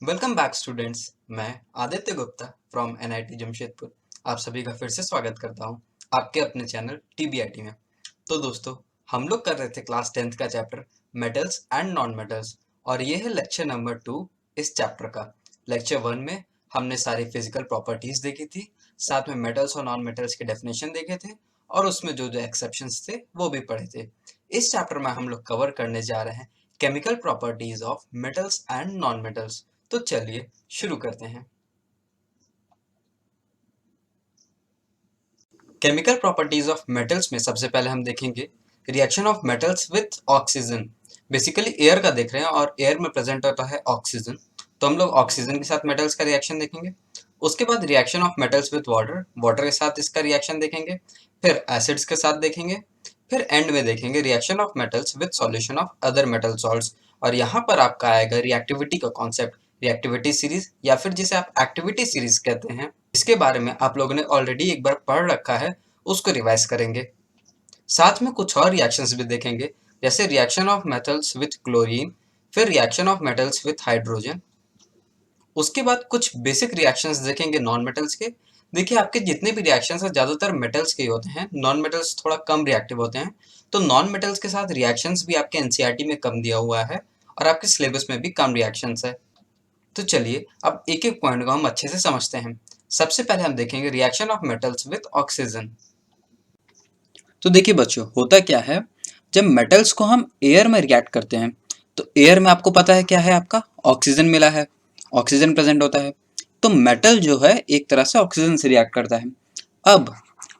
Welcome back students. मैं Aditya Gupta from NIT Jamshedpur आप सभी का फिर से स्वागत करता हूं आपके अपने चैनल टीबीआईटी में। तो दोस्तों, हम लोग कर रहे थे क्लास 10th का chapter metals and non metals और ये है लेक्चर नंबर 2 इस चैप्टर का। लेक्चर 1 में हमने सारी फिजिकल प्रॉपर्टीज देखी थी, साथ में मेटल्स और नॉन मेटल्स के डेफिनेशन देखे थे और उसमें जो जो एक्सेप्शंस थे वो भी पढ़े थे। इस चैप्टर में हम लोग कवर करने जा रहे हैं chemical properties of metals and non metals. तो चलिए शुरू करते हैं। केमिकल प्रॉपर्टीज ऑफ मेटल्स में सबसे पहले हम देखेंगे reaction of metals with oxygen. Basically air का देख रहे हैं और एयर में प्रेजेंट होता है ऑक्सीजन, तो हम लोग ऑक्सीजन के साथ मेटल्स का रिएक्शन देखेंगे। उसके बाद reaction of metals with water, water के साथ इसका रिएक्शन देखेंगे। फिर एसिड्स के साथ देखेंगे। फिर एंड में देखेंगे reaction of metals with solution of other metal salts. और यहाँ पर आपका आएगा रिएक्टिविटी का कॉन्सेप्ट, रिएक्टिविटी सीरीज या फिर जिसे आप एक्टिविटी सीरीज कहते हैं। इसके बारे में आप लोगों ने ऑलरेडी एक बार पढ़ रखा है, उसको रिवाइज करेंगे। साथ में कुछ और रिएक्शंस भी देखेंगे, जैसे reaction of metals with chlorine, फिर reaction of metals with hydrogen. उसके बाद कुछ बेसिक रिएक्शंस देखेंगे नॉन मेटल्स के। देखिए, आपके जितने भी रिएक्शंस हैं ज़्यादातर मेटल्स के ही होते हैं, नॉन मेटल्स थोड़ा कम रिएक्टिव होते हैं। तो नॉन मेटल्स के साथ रिएक्शंस भी आपके एनसीईआरटी में कम दिया हुआ है और आपके सिलेबस में भी कम रिएक्शंस है। तो चलिए अब एक एक पॉइंट को हम अच्छे से समझते हैं। सबसे पहले हम देखेंगे reaction of metals with oxygen. तो देखिए बच्चों, होता क्या है, जब मेटल्स को हम एयर में रिएक्ट करते हैं तो एयर में आपको पता है क्या है, आपका ऑक्सीजन मिला है, ऑक्सीजन प्रेजेंट होता है। तो मेटल जो है एक तरह से ऑक्सीजन से रिएक्ट करता है। अब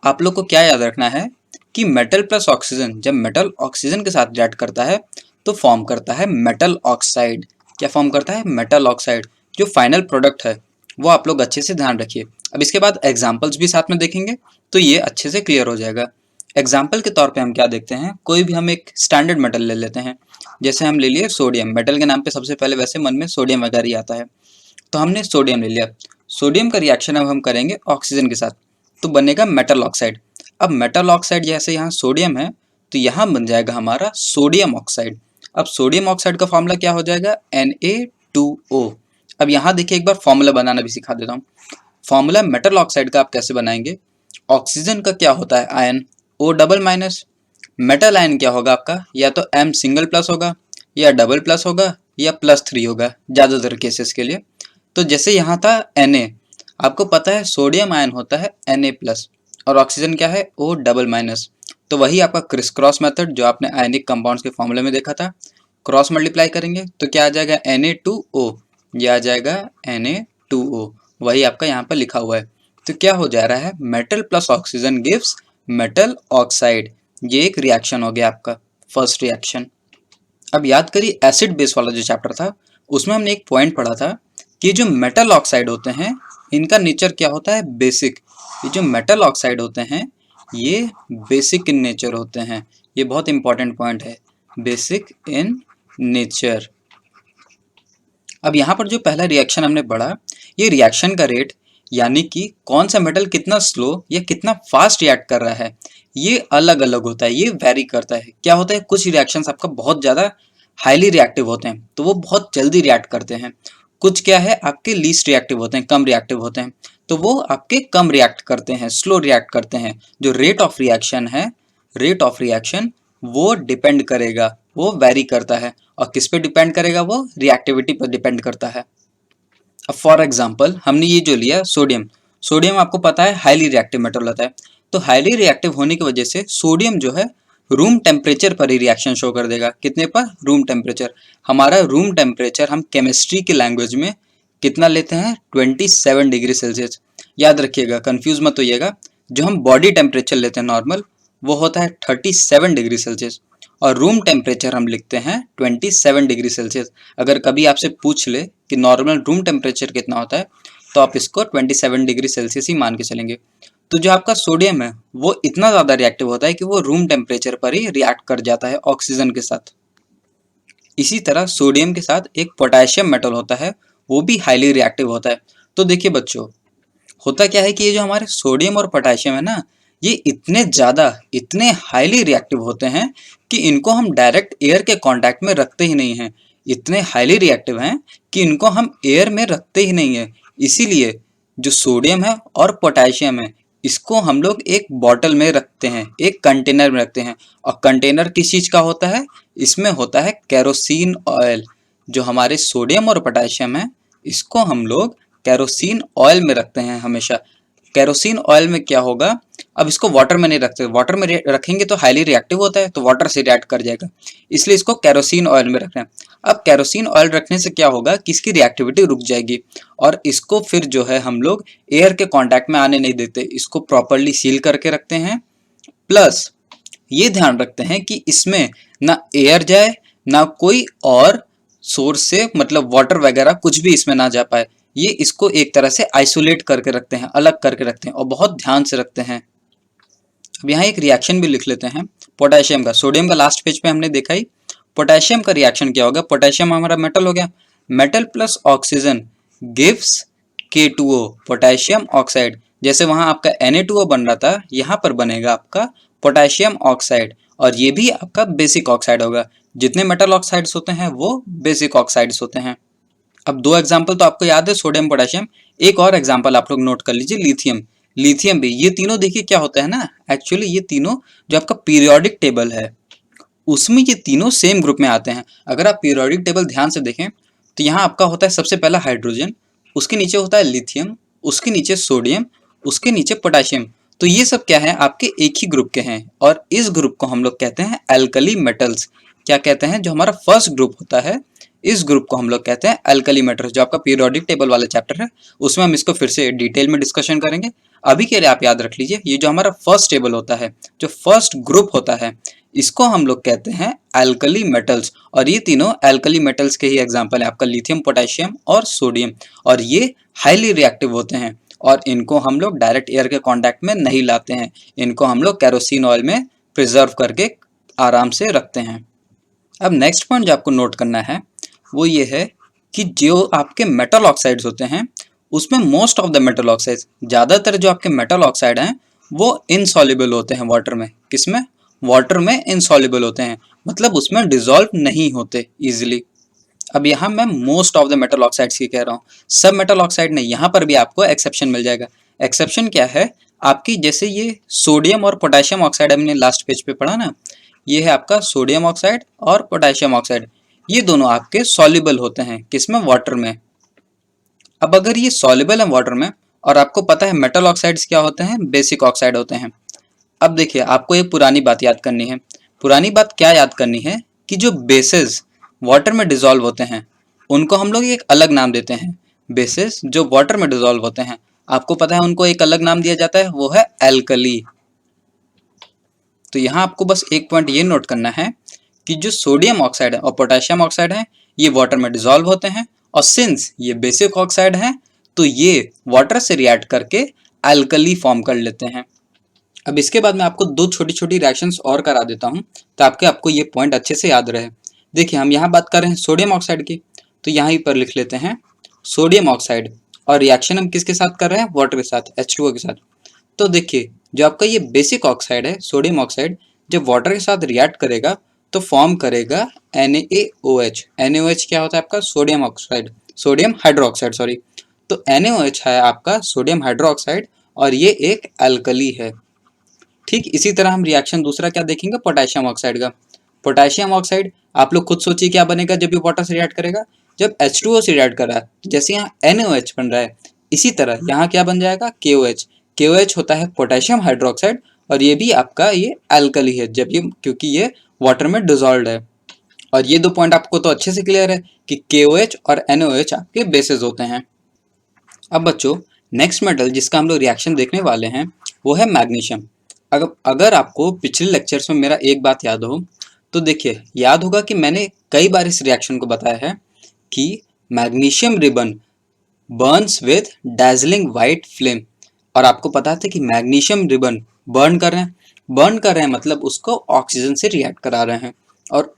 आप लोग को क्या याद रखना है कि मेटल प्लस ऑक्सीजन, जब मेटल ऑक्सीजन के साथ रिएक्ट करता है तो फॉर्म करता है मेटल ऑक्साइड। क्या फॉर्म करता है? Metal oxide. जो फाइनल प्रोडक्ट है वो आप लोग अच्छे से ध्यान रखिए। अब इसके बाद एग्जाम्पल्स भी साथ में देखेंगे तो ये अच्छे से क्लियर हो जाएगा। एग्जाम्पल के तौर पे हम क्या देखते हैं, कोई भी हम एक स्टैंडर्ड मेटल ले लेते हैं। जैसे हम ले लिए सोडियम। मेटल के नाम पे सबसे पहले वैसे मन में सोडियम वगैरह ही आता है, तो हमने सोडियम ले लिया। सोडियम का रिएक्शन अब हम करेंगे ऑक्सीजन के साथ, तो बनेगा मेटल ऑक्साइड। अब मेटल ऑक्साइड जैसे यहाँ सोडियम है तो यहाँ बन जाएगा हमारा सोडियम ऑक्साइड। अब सोडियम ऑक्साइड का फॉर्मूला क्या हो जाएगा? Na2O। अब यहाँ देखिए, एक बार फॉर्मूला बनाना भी सिखा देता हूँ। फॉर्मूला मेटल ऑक्साइड का आप कैसे बनाएंगे? ऑक्सीजन का क्या होता है? Ion, O double minus. Metal ion क्या होगा आपका? या तो M सिंगल प्लस होगा, या डबल प्लस होगा, या +3 होगा ज़्यादातर केसेस के लिए। तो जैसे यहाँ था Na, आपको पता है सोडियम आयन होता है Na प्लस और ऑक्सीजन क्या है? O double minus. तो वही आपका क्रिस क्रॉस मेथड जो आपने आयनिक कंपाउंड्स के फॉर्मूले में देखा था, क्रॉस मल्टीप्लाई करेंगे तो क्या आ जाएगा? Na2O। यह आ जाएगा Na2O, वही आपका यहाँ पर लिखा हुआ है। तो क्या हो जा रहा है? Metal plus oxygen gives metal oxide. ये एक रिएक्शन हो गया आपका, फर्स्ट रिएक्शन। अब याद करिए, एसिड बेस वाला जो चैप्टर था उसमें हमने एक पॉइंट पढ़ा था कि जो मेटल ऑक्साइड होते हैं इनका नेचर क्या होता है? बेसिक। ये जो मेटल ऑक्साइड होते हैं ये बेसिक इन नेचर होते हैं। ये बहुत इंपॉर्टेंट पॉइंट है, बेसिक इन नेचर। अब यहाँ पर जो पहला रिएक्शन हमने पढ़ा, ये रिएक्शन का रेट यानी कि कौन सा मेटल कितना स्लो या कितना फास्ट रिएक्ट कर रहा है, ये अलग अलग होता है, ये वेरी करता है। क्या होता है, कुछ रिएक्शंस आपका बहुत ज़्यादा हाईली रिएक्टिव होते हैं तो वो बहुत जल्दी रिएक्ट करते हैं। कुछ क्या है, आपके लीस्ट रिएक्टिव होते हैं, कम रिएक्टिव होते हैं, तो वो आपके कम रिएक्ट करते हैं, स्लो रिएक्ट करते हैं। जो रेट ऑफ रिएक्शन है, रेट ऑफ रिएक्शन वो डिपेंड करेगा, वो वेरी करता है। और किस पे डिपेंड करेगा? वो रिएक्टिविटी पर डिपेंड करता है। अब फॉर एग्जांपल हमने ये जो लिया सोडियम, सोडियम आपको पता है हाईली रिएक्टिव मेटल होता है। तो हाईली रिएक्टिव होने की वजह से सोडियम जो है रूम टेम्परेचर पर ही रिएक्शन शो कर देगा। कितने पर? Room temperature. हमारा रूम टेम्परेचर हम केमिस्ट्री की लैंग्वेज में कितना लेते हैं? 27 डिग्री सेल्सियस। याद रखिएगा, कंफ्यूज मत होइएगा। जो हम बॉडी टेम्परेचर लेते हैं नॉर्मल, वो होता है 37 डिग्री सेल्सियस और रूम टेम्परेचर हम लिखते हैं 27 डिग्री सेल्सियस। अगर कभी आपसे पूछ ले कि नॉर्मल रूम टेम्परेचर कितना होता है तो आप इसको 27 डिग्री सेल्सियस ही मान के चलेंगे। तो जो आपका सोडियम है वो इतना ज़्यादा रिएक्टिव होता है कि वो रूम टेम्परेचर पर ही रिएक्ट कर जाता है ऑक्सीजन के साथ। इसी तरह सोडियम के साथ एक पोटेशियम मेटल होता है, वो भी हाईली रिएक्टिव होता है। तो देखिए बच्चों, होता क्या है कि ये जो हमारे सोडियम और पोटेशियम है ना, ये इतने ज़्यादा, इतने हाईली रिएक्टिव होते हैं कि इनको हम डायरेक्ट एयर के कांटेक्ट में रखते ही नहीं हैं। इतने हाईली रिएक्टिव हैं कि इनको हम एयर में रखते ही नहीं है। इसीलिए जो सोडियम है और पोटेशियम है, इसको हम लोग एक बॉटल में रखते हैं, एक कंटेनर में रखते हैं। और कंटेनर किस चीज का होता है? इसमें होता है केरोसिन ऑयल। जो हमारे सोडियम और पोटेशियम है, इसको हम लोग केरोसिन ऑयल में रखते हैं हमेशा। केरोसिन ऑयल में क्या होगा? अब इसको वाटर में नहीं रखते, वाटर में रखेंगे तो हाईली रिएक्टिव होता है, तो वाटर से रिएक्ट कर जाएगा, इसलिए इसको केरोसिन ऑयल में रखना है। अब केरोसिन ऑयल रखने से क्या होगा कि इसकी रिएक्टिविटी रुक जाएगी और इसको फिर जो है हम लोग एयर के कांटेक्ट में आने नहीं देते, इसको प्रॉपरली सील करके रखते हैं। प्लस ये ध्यान रखते हैं कि इसमें ना एयर जाए, ना कोई और सोर्स से मतलब वाटर वगैरह कुछ भी इसमें ना जा पाए। ये इसको एक तरह से आइसोलेट करके रखते हैं, अलग करके रखते हैं और बहुत ध्यान से रखते हैं। अब यहाँ एक रिएक्शन भी लिख लेते हैं पोटेशियम का। सोडियम का लास्ट पेज पे हमने देखा ही। पोटेशियम का रिएक्शन क्या होगा? पोटेशियम हमारा मेटल हो गया, metal plus oxygen gives K2O, potassium oxide. जैसे वहां आपका Na2O बन रहा था, यहाँ पर बनेगा आपका पोटेशियम ऑक्साइड और ये भी आपका बेसिक ऑक्साइड होगा। जितने मेटल ऑक्साइड्स होते हैं वो बेसिक ऑक्साइड्स होते हैं। अब दो एग्जाम्पल तो आपको याद है, सोडियम पोटेशियम। एक और एग्जाम्पल आप लोग नोट कर लीजिए, लिथियम। लिथियम भी, ये तीनों देखिए क्या होता है ना, एक्चुअली ये तीनों जो आपका पीरियोडिक टेबल है उसमें ये तीनों सेम ग्रुप में आते हैं। अगर आप पीरियोडिक टेबल ध्यान से देखें तो यहाँ आपका होता है सबसे पहला हाइड्रोजन, उसके नीचे होता है लिथियम, उसके नीचे सोडियम, उसके नीचे पोटेशियम। तो ये सब क्या है? आपके एक ही ग्रुप के हैं और इस ग्रुप को हम लोग कहते हैं एल्कली मेटल्स। क्या कहते हैं? जो हमारा फर्स्ट ग्रुप होता है, इस ग्रुप को हम लोग कहते हैं एल्कली मेटल्स। जो आपका पीरियोडिक टेबल वाला चैप्टर है उसमें हम इसको फिर से डिटेल में डिस्कशन करेंगे। अभी के लिए आप याद रख लीजिए, ये जो हमारा फर्स्ट टेबल होता है, जो फर्स्ट ग्रुप होता है, इसको हम लोग कहते हैं एल्कली मेटल्स। और ये तीनों एल्कली मेटल्स के ही एग्जांपल है, आपका लिथियम, पोटेशियम और सोडियम। और ये हाईली रिएक्टिव होते हैं और इनको हम लोग डायरेक्ट एयर के कांटेक्ट में नहीं लाते हैं, इनको हम लोग केरोसिन ऑयल में प्रिजर्व करके आराम से रखते हैं। अब नेक्स्ट पॉइंट जो आपको नोट करना है वो ये है कि जो आपके मेटल ऑक्साइड्स होते हैं उसमें most of the metal oxides, ज़्यादातर जो आपके मेटल ऑक्साइड हैं वो इनसॉल्युबल होते हैं वाटर में। किसमें? वाटर में इनसॉल्युबल होते हैं, मतलब उसमें डिसॉल्व नहीं होते इजीली। अब यहाँ मैं most of the metal oxides की कह रहा हूँ, सब मेटल ऑक्साइड नहीं। यहाँ पर भी आपको एक्सेप्शन मिल जाएगा। एक्सेप्शन क्या है? आपकी जैसे ये सोडियम और पोटेशियम ऑक्साइड हमने लास्ट पेज पे पढ़ा ना, ये है आपका सोडियम ऑक्साइड और पोटेशियम ऑक्साइड। ये दोनों आपके सॉल्युबल होते हैं, किसमें? वाटर में। अब अगर ये सॉल्युबल है वाटर में और आपको पता है मेटल ऑक्साइड्स क्या होते हैं? बेसिक ऑक्साइड होते हैं। अब देखिए, आपको एक पुरानी बात याद करनी है। पुरानी बात क्या याद करनी है? कि जो बेसेस वाटर में डिसॉल्व होते हैं उनको हम लोग एक अलग नाम देते हैं। बेसेस जो वाटर में डिसॉल्व होते हैं, आपको पता है उनको एक अलग नाम दिया जाता है, वो है एल्कली। तो यहाँ आपको बस एक पॉइंट ये नोट करना है कि जो सोडियम ऑक्साइड है और पोटेशियम ऑक्साइड है, ये वाटर में डिसॉल्व होते हैं और सिंस ये बेसिक ऑक्साइड है तो ये वाटर से रिएक्ट करके एल्कली फॉर्म कर लेते हैं। अब इसके बाद मैं आपको दो छोटी छोटी रिएक्शंस और करा देता हूँ ताकि आपको ये पॉइंट अच्छे से याद रहे। देखिए, हम यहाँ बात कर रहे हैं सोडियम ऑक्साइड की, तो यहाँ पर लिख लेते हैं सोडियम ऑक्साइड और रिएक्शन हम किसके साथ कर रहे हैं? वाटर के साथ, H2O के साथ। तो देखिए, जो आपका ये बेसिक ऑक्साइड है सोडियम ऑक्साइड, जब वाटर के साथ रिएक्ट करेगा तो फॉर्म करेगा NaOH। NaOH क्या होता है आपका? Sodium oxide, sodium hydroxide sorry. तो NaOH है आपका सोडियम हाइड्रोक्साइड और ये एक एल्कली है। ठीक इसी तरह हम रिएक्शन दूसरा क्या देखेंगे? पोटेशियम ऑक्साइड का। पोटेशियम ऑक्साइड आप लोग खुद सोचिए क्या बनेगा जब ये वाटर से रिएक्ट करेगा? जब H2O से रिएक्ट कर रहा है, जैसे यहाँ NaOH बन रहा है, इसी तरह यहाँ क्या बन जाएगा? KOH। KOH होता है पोटेशियम हाइड्रोक्साइड और ये भी आपका ये एल्कली है, जब ये क्योंकि ये वाटर में डिसॉल्व्ड है। और ये दो पॉइंट आपको तो अच्छे से क्लियर है कि KOH और NaOH आपके बेसिस होते हैं। अब बच्चों, नेक्स्ट मेटल जिसका हम लोग रिएक्शन देखने वाले हैं वो है मैग्नीशियम। अगर आपको पिछले लेक्चर्स में मेरा एक बात याद हो तो देखिए, याद होगा कि मैंने कई बार इस रिएक्शन को बताया है कि magnesium ribbon Burns with dazzling white flame. और आपको पता था कि मैग्नीशियम रिबन बर्न कर रहे हैं मतलब उसको ऑक्सीजन से रिएक्ट करा रहे हैं। और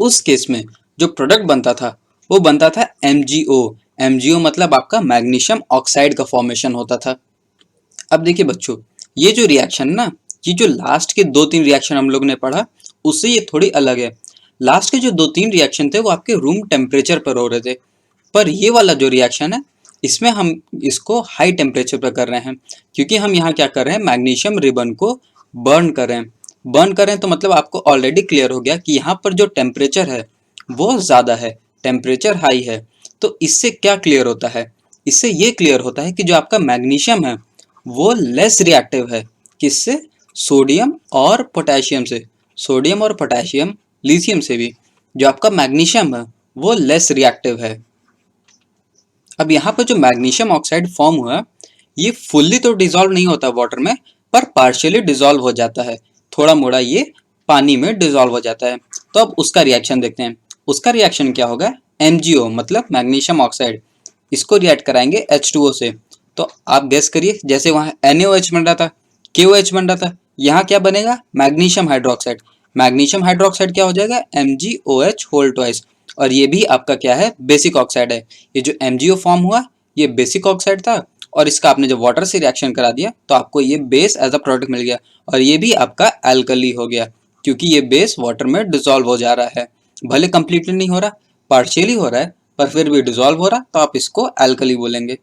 उस केस में जो प्रोडक्ट बनता था वो बनता था MgO। MgO मतलब आपका मैग्नीशियम ऑक्साइड का फॉर्मेशन होता था। अब देखिए बच्चों, ये जो रिएक्शन ना, ये जो लास्ट के 2-3 रिएक्शन हम लोग ने पढ़ा उससे ये थोड़ी अलग है। लास्ट के जो 2-3 रिएक्शन थे वो आपके रूम टेम्परेचर पर हो रहे थे, पर ये वाला जो रिएक्शन है इसमें हम इसको हाई टेम्परेचर पर कर रहे हैं, क्योंकि हम यहाँ क्या कर रहे हैं, मैग्नीशियम रिबन को बर्न कर रहे हैं। बर्न कर रहे हैं तो मतलब आपको ऑलरेडी क्लियर हो गया कि यहाँ पर जो टेम्परेचर है वो ज़्यादा है, टेम्परेचर हाई है। तो इससे क्या क्लियर होता है, इससे ये क्लियर होता है कि जो आपका मैग्नीशियम है वो लेस रिएक्टिव है, किससे, सोडियम और पोटेशियम से। सोडियम और पोटेशियम, लिथियम से भी जो आपका मैग्नीशियम है वो लेस रिएक्टिव है। अब यहाँ पर जो मैग्नीशियम ऑक्साइड फॉर्म हुआ, ये फुल्ली तो डिसॉल्व नहीं होता वाटर में, पर पार्शियली डिसॉल्व हो जाता है, थोड़ा मोड़ा ये पानी में डिसॉल्व हो जाता है। तो अब उसका रिएक्शन देखते हैं। उसका रिएक्शन क्या होगा, MgO मतलब मैग्नीशियम ऑक्साइड, इसको रिएक्ट कराएंगे H2O से। तो आप गेस करिए, जैसे वहाँ NaOH बन रहा था, KOH बन रहा था, यहाँ क्या बनेगा, मैग्नीशियम हाइड्रोक्साइड। मैग्नीशियम हाइड्रोक्साइड क्या हो जाएगा, MgOH होल ट्वाइस। और ये भी आपका क्या है, बेसिक ऑक्साइड है। ये जो MgO फॉर्म हुआ ये बेसिक ऑक्साइड था, और इसका आपने जब वाटर से रिएक्शन करा दिया तो आपको ये बेस एज अ प्रोडक्ट मिल गया, और ये भी आपका एल्कली हो गया, क्योंकि ये बेस वाटर में डिसॉल्व हो जा रहा है। भले कंप्लीटली नहीं हो रहा, पार्शियली हो रहा है, पर फिर भी डिसॉल्व हो रहा, तो आप इसको एल्कली बोलेंगे।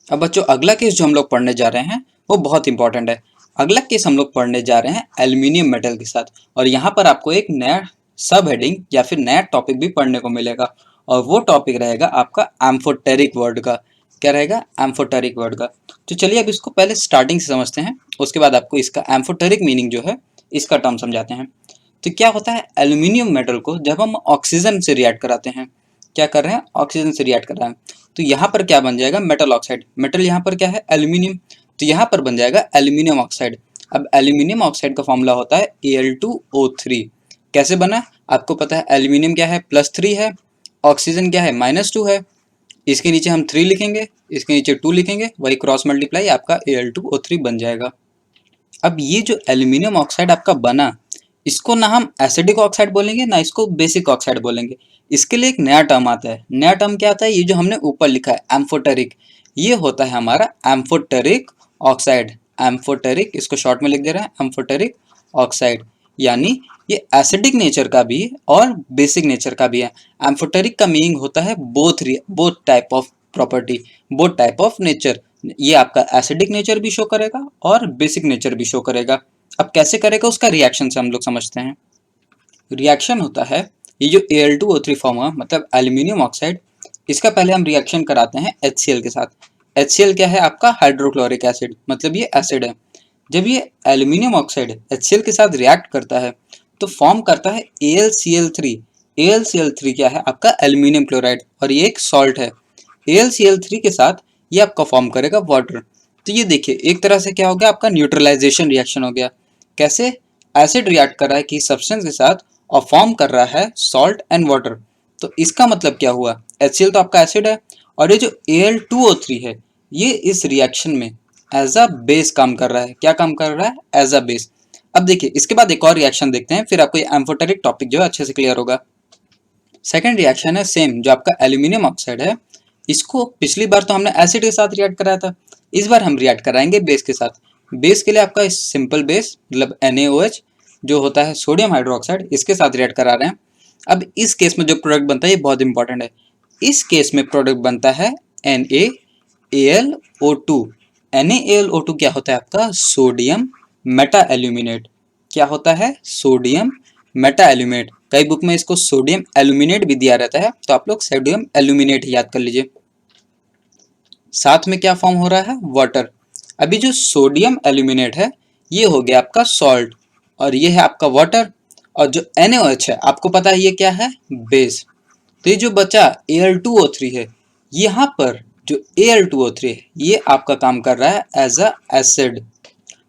अब बच्चों अगला केस जो हम लोग पढ़ने जा रहे हैं वो बहुत इंपॉर्टेंट है। अगला केस हम लोग पढ़ने जा रहे हैं एल्यूमिनियम मेटल के साथ, और यहाँ पर आपको एक नया सब हेडिंग या फिर नया टॉपिक भी पढ़ने को मिलेगा, और वो टॉपिक रहेगा आपका एम्फोटेरिक वर्ड का। क्या रहेगा, एम्फोटेरिक वर्ड का। तो चलिए अब इसको पहले स्टार्टिंग से समझते हैं, उसके बाद आपको इसका एम्फोटेरिक मीनिंग जो है इसका टर्म समझाते हैं। तो क्या होता है, एल्यूमिनियम मेटल को जब हम ऑक्सीजन से रिएक्ट कराते हैं, क्या कर रहे हैं, ऑक्सीजन से रिएक्ट कर रहे हैं, तो यहाँ पर क्या बन जाएगा, मेटल ऑक्साइड। मेटल यहाँ पर क्या है, एल्यूमिनियम, तो यहाँ पर बन जाएगा एल्यूमिनियम ऑक्साइड। अब एल्यूमिनियम ऑक्साइड का फॉर्मूला होता है Al2O3। कैसे बना, आपको पता है, एल्यूमिनियम क्या है, +3 है, ऑक्सीजन क्या है, -2 है। इसके नीचे हम 3 लिखेंगे, इसके नीचे 2 लिखेंगे, वही क्रॉस मल्टीप्लाई आपका Al2O3 बन जाएगा। अब ये जो एल्यूमिनियम ऑक्साइड आपका बना, इसको ना हम एसिडिक ऑक्साइड बोलेंगे ना इसको बेसिक ऑक्साइड बोलेंगे। इसके लिए एक नया टर्म आता है। नया टर्म क्या आता है, ये जो हमने ऊपर लिखा है एम्फोटेरिक, ये होता है हमारा एम्फोटेरिक ऑक्साइड। एम्फोटेरिक, इसको शॉर्ट में लिख दे रहे हैं एम्फोटेरिक ऑक्साइड, यानी ये एसिडिक नेचर का भी है और बेसिक नेचर का भी है। एम्फोटेरिक का मीनिंग होता है both type of property, both type of nature. ये आपका एसिडिक नेचर भी शो करेगा और बेसिक नेचर भी शो करेगा। अब कैसे करेगा, उसका रिएक्शन से हम लोग समझते हैं। रिएक्शन होता है, ये जो Al2O3 फॉर्म हुआ मतलब एल्यूमिनियम ऑक्साइड, इसका पहले हम रिएक्शन कराते हैं HCl के साथ। HCl क्या है, आपका हाइड्रोक्लोरिक एसिड, मतलब ये एसिड है। जब ये एल्यूमिनियम ऑक्साइड HCl के साथ रिएक्ट करता है तो फॉर्म करता है AlCl3। AlCl3 क्या है, आपका एल्यूमिनियम क्लोराइड, और ये एक सॉल्ट है। AlCl3 के साथ ये आपका फॉर्म करेगा वाटर। तो ये देखिए एक तरह से क्या हो गया, आपका न्यूट्रलाइजेशन रिएक्शन हो गया। कैसे, एसिड रिएक्ट कर रहा है कि सब्सटेंस के साथ और फॉर्म कर रहा है सॉल्ट एंड वाटर। तो इसका मतलब क्या हुआ, HCl तो आपका एसिड है, और ये जो Al2O3 है ये इस रिएक्शन में एज अ बेस काम कर रहा है। क्या काम कर रहा है, एज अ बेस। अब देखिए इसके बाद एक और रिएक्शन देखते हैं, फिर आपको ये एम्फोटेरिक टॉपिक जो है अच्छे से क्लियर होगा। सेकेंड रिएक्शन है सेम, जो आपका एल्यूमिनियम ऑक्साइड है, इसको पिछली बार तो हमने एसिड के साथ रिएक्ट कराया था, इस बार हम रिएक्ट कराएंगे बेस के साथ। बेस के लिए आपका सिंपल बेस मतलब NaOH जो होता है सोडियम हाइड्रोक्साइड, इसके साथ रिएक्ट करा रहे हैं। अब इस केस में जो प्रोडक्ट बनता है ये बहुत इंपॉर्टेंट है। इस केस में प्रोडक्ट बनता है NaAlO2। NaAlO2 क्या होता है, आपका सोडियम मेटा एल्यूमिनेट। क्या होता है, सोडियम मेटा एल्यूमिनेट। कई बुक में इसको सोडियम एल्यूमिनेट भी दिया रहता है, तो आप लोग सोडियम एल्यूमिनेट याद कर लीजिए। साथ में क्या फॉर्म हो रहा है, वाटर। अभी जो सोडियम एल्यूमिनेट है ये हो गया आपका सॉल्ट, और ये है आपका वाटर, और जो NaOH है आपको पता है ये क्या है, बेस। तो ये जो बचा Al2O3 है, यहाँ पर जो Al2O3 है ये आपका काम कर रहा है एज अ एसिड।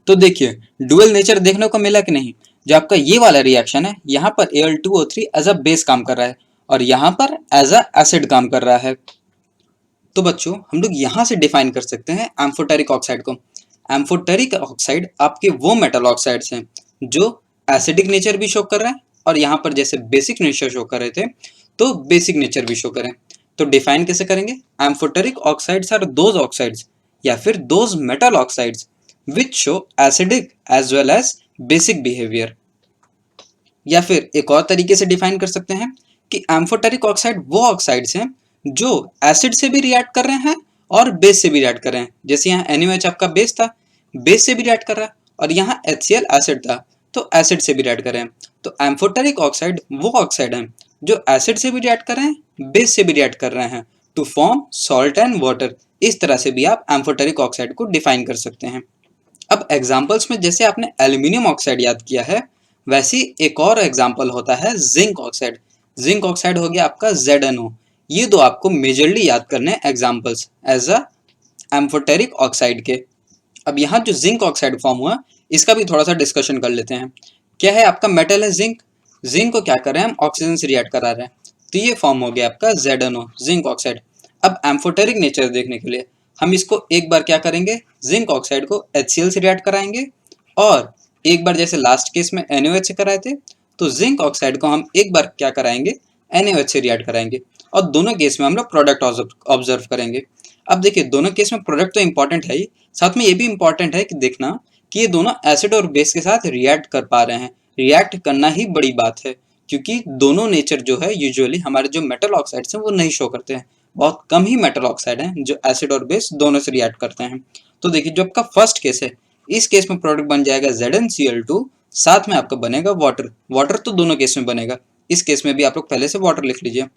तो देखिए डुअल नेचर देखने को मिला कि नहीं। जो आपका ये वाला रिएक्शन है, यहाँ पर Al2O3 एज अ बेस काम कर रहा है, और यहाँ पर एज अ एसिड काम कर रहा है। तो बच्चों हम लोग यहाँ से डिफाइन कर सकते हैं एम्फोटेरिक ऑक्साइड को। एम्फोटेरिक ऑक्साइड आपके वो मेटल ऑक्साइड्स हैं जो एसिडिक नेचर भी शो कर रहे हैं, और यहाँ पर जैसे बेसिक नेचर शो कर रहे थे तो बेसिक नेचर भी शो करें। तो डिफाइन कैसे करेंगे, amphoteric oxides are those oxides या फिर those metal oxides which show acidic as well as basic behaviour. या फिर एक और तरीके से डिफाइन कर सकते हैं कि एम्फोटेरिक ऑक्साइड वो ऑक्साइड्स हैं जो एसिड से भी रिएक्ट कर रहे हैं और बेस से भी रिएक्ट कर रहे हैं। जैसे यहाँ NaOH आपका बेस था, बेस से भी रिएक्ट कर रहा है, और यहाँ HCl एसिड था तो एसिड से भी रिएक्ट कर रहे हैं। तो एम्फोटेरिक ऑक्साइड वो ऑक्साइड हैं जो एसिड से भी रिएक्ट कर रहे हैं, बेस से भी रिएक्ट कर रहे हैं to form salt and water. इस तरह से भी आप एम्फोटेरिक ऑक्साइड को डिफाइन कर सकते हैं। अब एग्जाम्पल्स में जैसे आपने एल्यूमिनियम ऑक्साइड याद किया है, वैसे एक और एग्जाम्पल होता है जिंक ऑक्साइड। जिंक ऑक्साइड हो गया आपका ZnO। ये दो आपको मेजरली याद करने हैं examples as a amphoteric oxide के। अब यहाँ जो जिंक ऑक्साइड फॉर्म हुआ, इसका भी थोड़ा सा डिस्कशन कर लेते हैं। क्या है, आपका मेटल है जिंक, जिंक को क्या कर रहे हैं हम, ऑक्सीजन से रिएक्ट करा रहे हैं, तो ये फॉर्म हो गया आपका ZnO, जिंक ऑक्साइड। अब एम्फोटेरिक नेचर देखने के लिए हम इसको एक बार क्या करेंगे, जिंक ऑक्साइड को HCl से रिएक्ट कराएंगे, और एक बार जैसे लास्ट केस में NaOH से कराए थे, तो जिंक ऑक्साइड को हम एक बार क्या कराएंगे, NaOH से रिएक्ट कराएंगे, और दोनों केस में हम लोग प्रोडक्ट ऑब्जर्व करेंगे। अब देखिए दोनों केस में प्रोडक्ट तो इंपॉर्टेंट है ही, साथ में ये भी इंपॉर्टेंट है कि देखना कि ये दोनों एसिड और बेस के साथ रिएक्ट कर पा रहे हैं। रिएक्ट करना ही बड़ी बात है, क्योंकि दोनों नेचर जो है यूजुअली हमारे जो मेटल ऑक्साइड्स हैं वो नहीं शो करते हैं। बहुत कम ही मेटल ऑक्साइड हैं जो एसिड और बेस दोनों से रिएक्ट करते हैं। तो देखिए जो आपका फर्स्ट केस है, इस केस में प्रोडक्ट बन जाएगा ZnCl2, साथ में आपका बनेगा वाटर। वाटर तो दोनों केस में बनेगा, इस केस में भी आप लोग पहले से वाटर लिख लीजिए।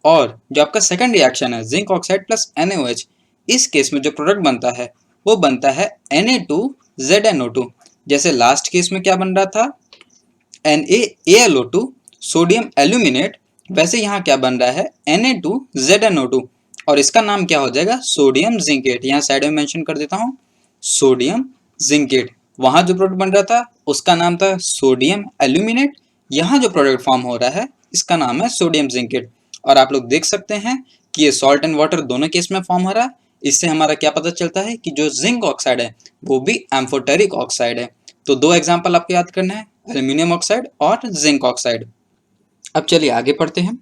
और जो आपका सेकंड रिएक्शन है जिंक ऑक्साइड प्लस NaOH, इस केस में जो प्रोडक्ट बनता है वो बनता है Na2ZnO2। जैसे लास्ट केस में क्या बन रहा था, NaAlO2 सोडियम एल्यूमिनेट, वैसे यहाँ क्या बन रहा है Na2ZnO2, और इसका नाम क्या हो जाएगा, सोडियम जिंकेट। यहाँ साइड में मेंशन कर देता हूँ, सोडियम जिंकेट। वहाँ जो प्रोडक्ट बन रहा था उसका नाम था सोडियम एल्यूमिनेट, यहाँ जो प्रोडक्ट फॉर्म हो रहा है इसका नाम है सोडियम जिंकेट। और आप लोग देख सकते हैं कि ये सॉल्ट एंड वाटर दोनों केस में फॉर्म हो रहा है। इससे हमारा क्या पता चलता है कि जो जिंक ऑक्साइड है वो भी एम्फोटेरिक ऑक्साइड है। तो दो एग्जाम्पल आपको याद करना है, एल्यूमिनियम ऑक्साइड और जिंक ऑक्साइड। अब चलिए आगे पढ़ते हैं।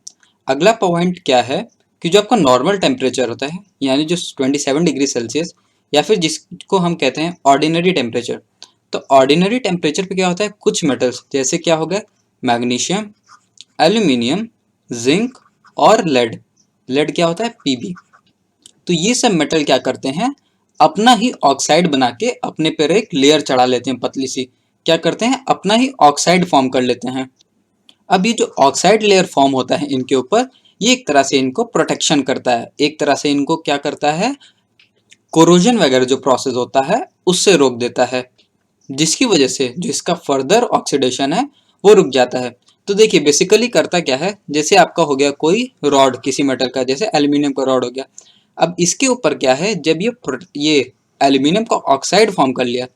अगला पॉइंट क्या है कि जो आपका नॉर्मल टेम्परेचर होता है, यानी जो 27 डिग्री सेल्सियस, या फिर जिसको हम कहते हैं ऑर्डिनरी टेम्परेचर। तो ऑर्डिनरी टेम्परेचर पे क्या होता है, कुछ मेटल्स जैसे क्या हो गया, मैग्नीशियम, एल्यूमिनियम, जिंक और लेड। लेड क्या होता है, Pb। तो ये सब मेटल क्या करते हैं, अपना ही ऑक्साइड बना के अपने पर एक लेयर चढ़ा लेते हैं पतली सी। क्या करते हैं, अपना ही ऑक्साइड फॉर्म कर लेते हैं। अब ये जो ऑक्साइड लेयर फॉर्म होता है इनके ऊपर, ये एक तरह से इनको प्रोटेक्शन करता है, एक तरह से इनको क्या करता है, कोरोजन वगैरह जो प्रोसेस होता है उससे रोक देता है, जिसकी वजह से जो इसका फर्दर ऑक्सीडेशन है वो रुक जाता है। तो देखिए बेसिकली करता क्या है, जैसे आपका हो गया कोई रॉड किसी मेटल का, जैसे एल्यूमिनियम का रॉड हो गया। अब इसके ऊपर क्या है, जब ये एल्यूमिनियम का ऑक्साइड फॉर्म कर लिया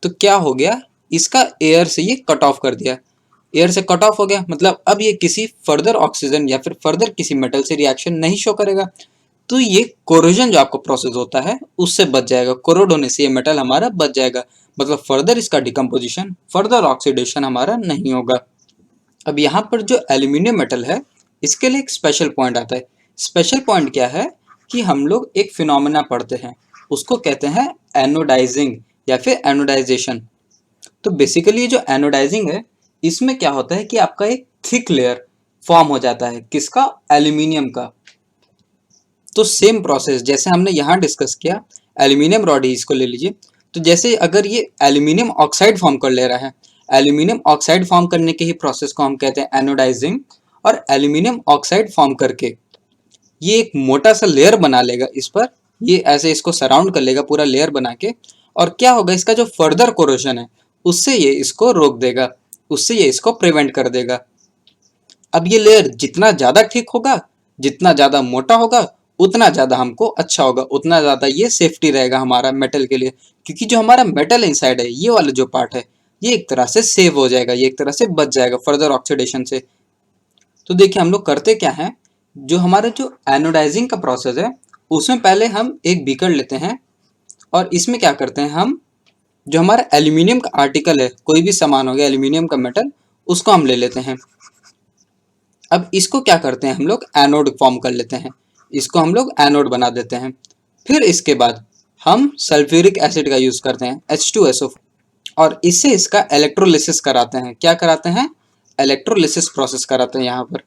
तो क्या हो गया, इसका एयर से ये कट ऑफ कर दिया। एयर से कट ऑफ हो गया मतलब अब ये किसी फर्दर ऑक्सीजन या फिर फर्दर किसी मेटल से रिएक्शन नहीं शो करेगा। तो ये कोरोजन जो आपको प्रोसेस होता है उससे बच जाएगा, कोरोड होने से ये मेटल हमारा बच जाएगा, मतलब फर्दर इसका डिकम्पोजिशन, फर्दर ऑक्सीडेशन हमारा नहीं होगा। अब यहाँ पर जो एल्यूमिनियम मेटल है इसके लिए एक स्पेशल पॉइंट आता है। स्पेशल पॉइंट क्या है कि हम लोग एक फिनोमेना पढ़ते हैं, उसको कहते हैं एनोडाइजिंग या फिर एनोडाइजेशन। तो बेसिकली ये जो एनोडाइजिंग है, इसमें क्या होता है कि आपका एक थिक लेयर फॉर्म हो जाता है, किसका, एल्यूमिनियम का। तो सेम प्रोसेस जैसे हमने यहाँ डिस्कस किया, एल्यूमिनियम रॉड ही इसको ले लीजिए। तो जैसे अगर ये एल्यूमिनियम ऑक्साइड फॉर्म कर ले रहा है, एल्यूमिनियम ऑक्साइड फॉर्म करने के ही प्रोसेस को हम कहते हैं एनोडाइजिंग, और एल्यूमिनियम ऑक्साइड फॉर्म करके ये एक मोटा सा लेयर बना लेगा इस पर, ये ऐसे इसको सराउंड कर लेगा पूरा लेयर बना के, और क्या होगा, इसका जो फर्दर कोरोजन है उससे ये इसको रोक देगा, उससे ये इसको प्रिवेंट कर देगा। अब ये लेयर जितना ज़्यादा ठीक होगा, जितना ज़्यादा मोटा होगा, उतना ज़्यादा हमको अच्छा होगा, उतना ज़्यादा ये सेफ्टी रहेगा हमारा मेटल के लिए, क्योंकि जो हमारा मेटल इनसाइड है, ये वाला जो पार्ट है, ये एक तरह से सेव हो जाएगा, ये एक तरह से बच जाएगा फर्दर ऑक्सीडेशन से। तो देखिए हम लोग करते क्या हैं, जो हमारा जो एनोडाइजिंग का प्रोसेस है उसमें पहले हम एक बीकर लेते हैं, और इसमें क्या करते हैं, हम जो हमारा एल्यूमिनियम का आर्टिकल है, कोई भी सामान हो गया एल्यूमिनियम का मेटल, उसको हम ले लेते हैं। अब इसको क्या करते हैं, हम लोग एनोड फॉर्म कर लेते हैं, इसको हम लोग एनोड बना देते हैं। फिर इसके बाद हम सल्फ्यूरिक एसिड का यूज़ करते हैं, H2SO, और इससे इसका इलेक्ट्रोलिसिस कराते हैं। क्या कराते हैं, इलेक्ट्रोलिसिस प्रोसेस कराते हैं यहाँ पर।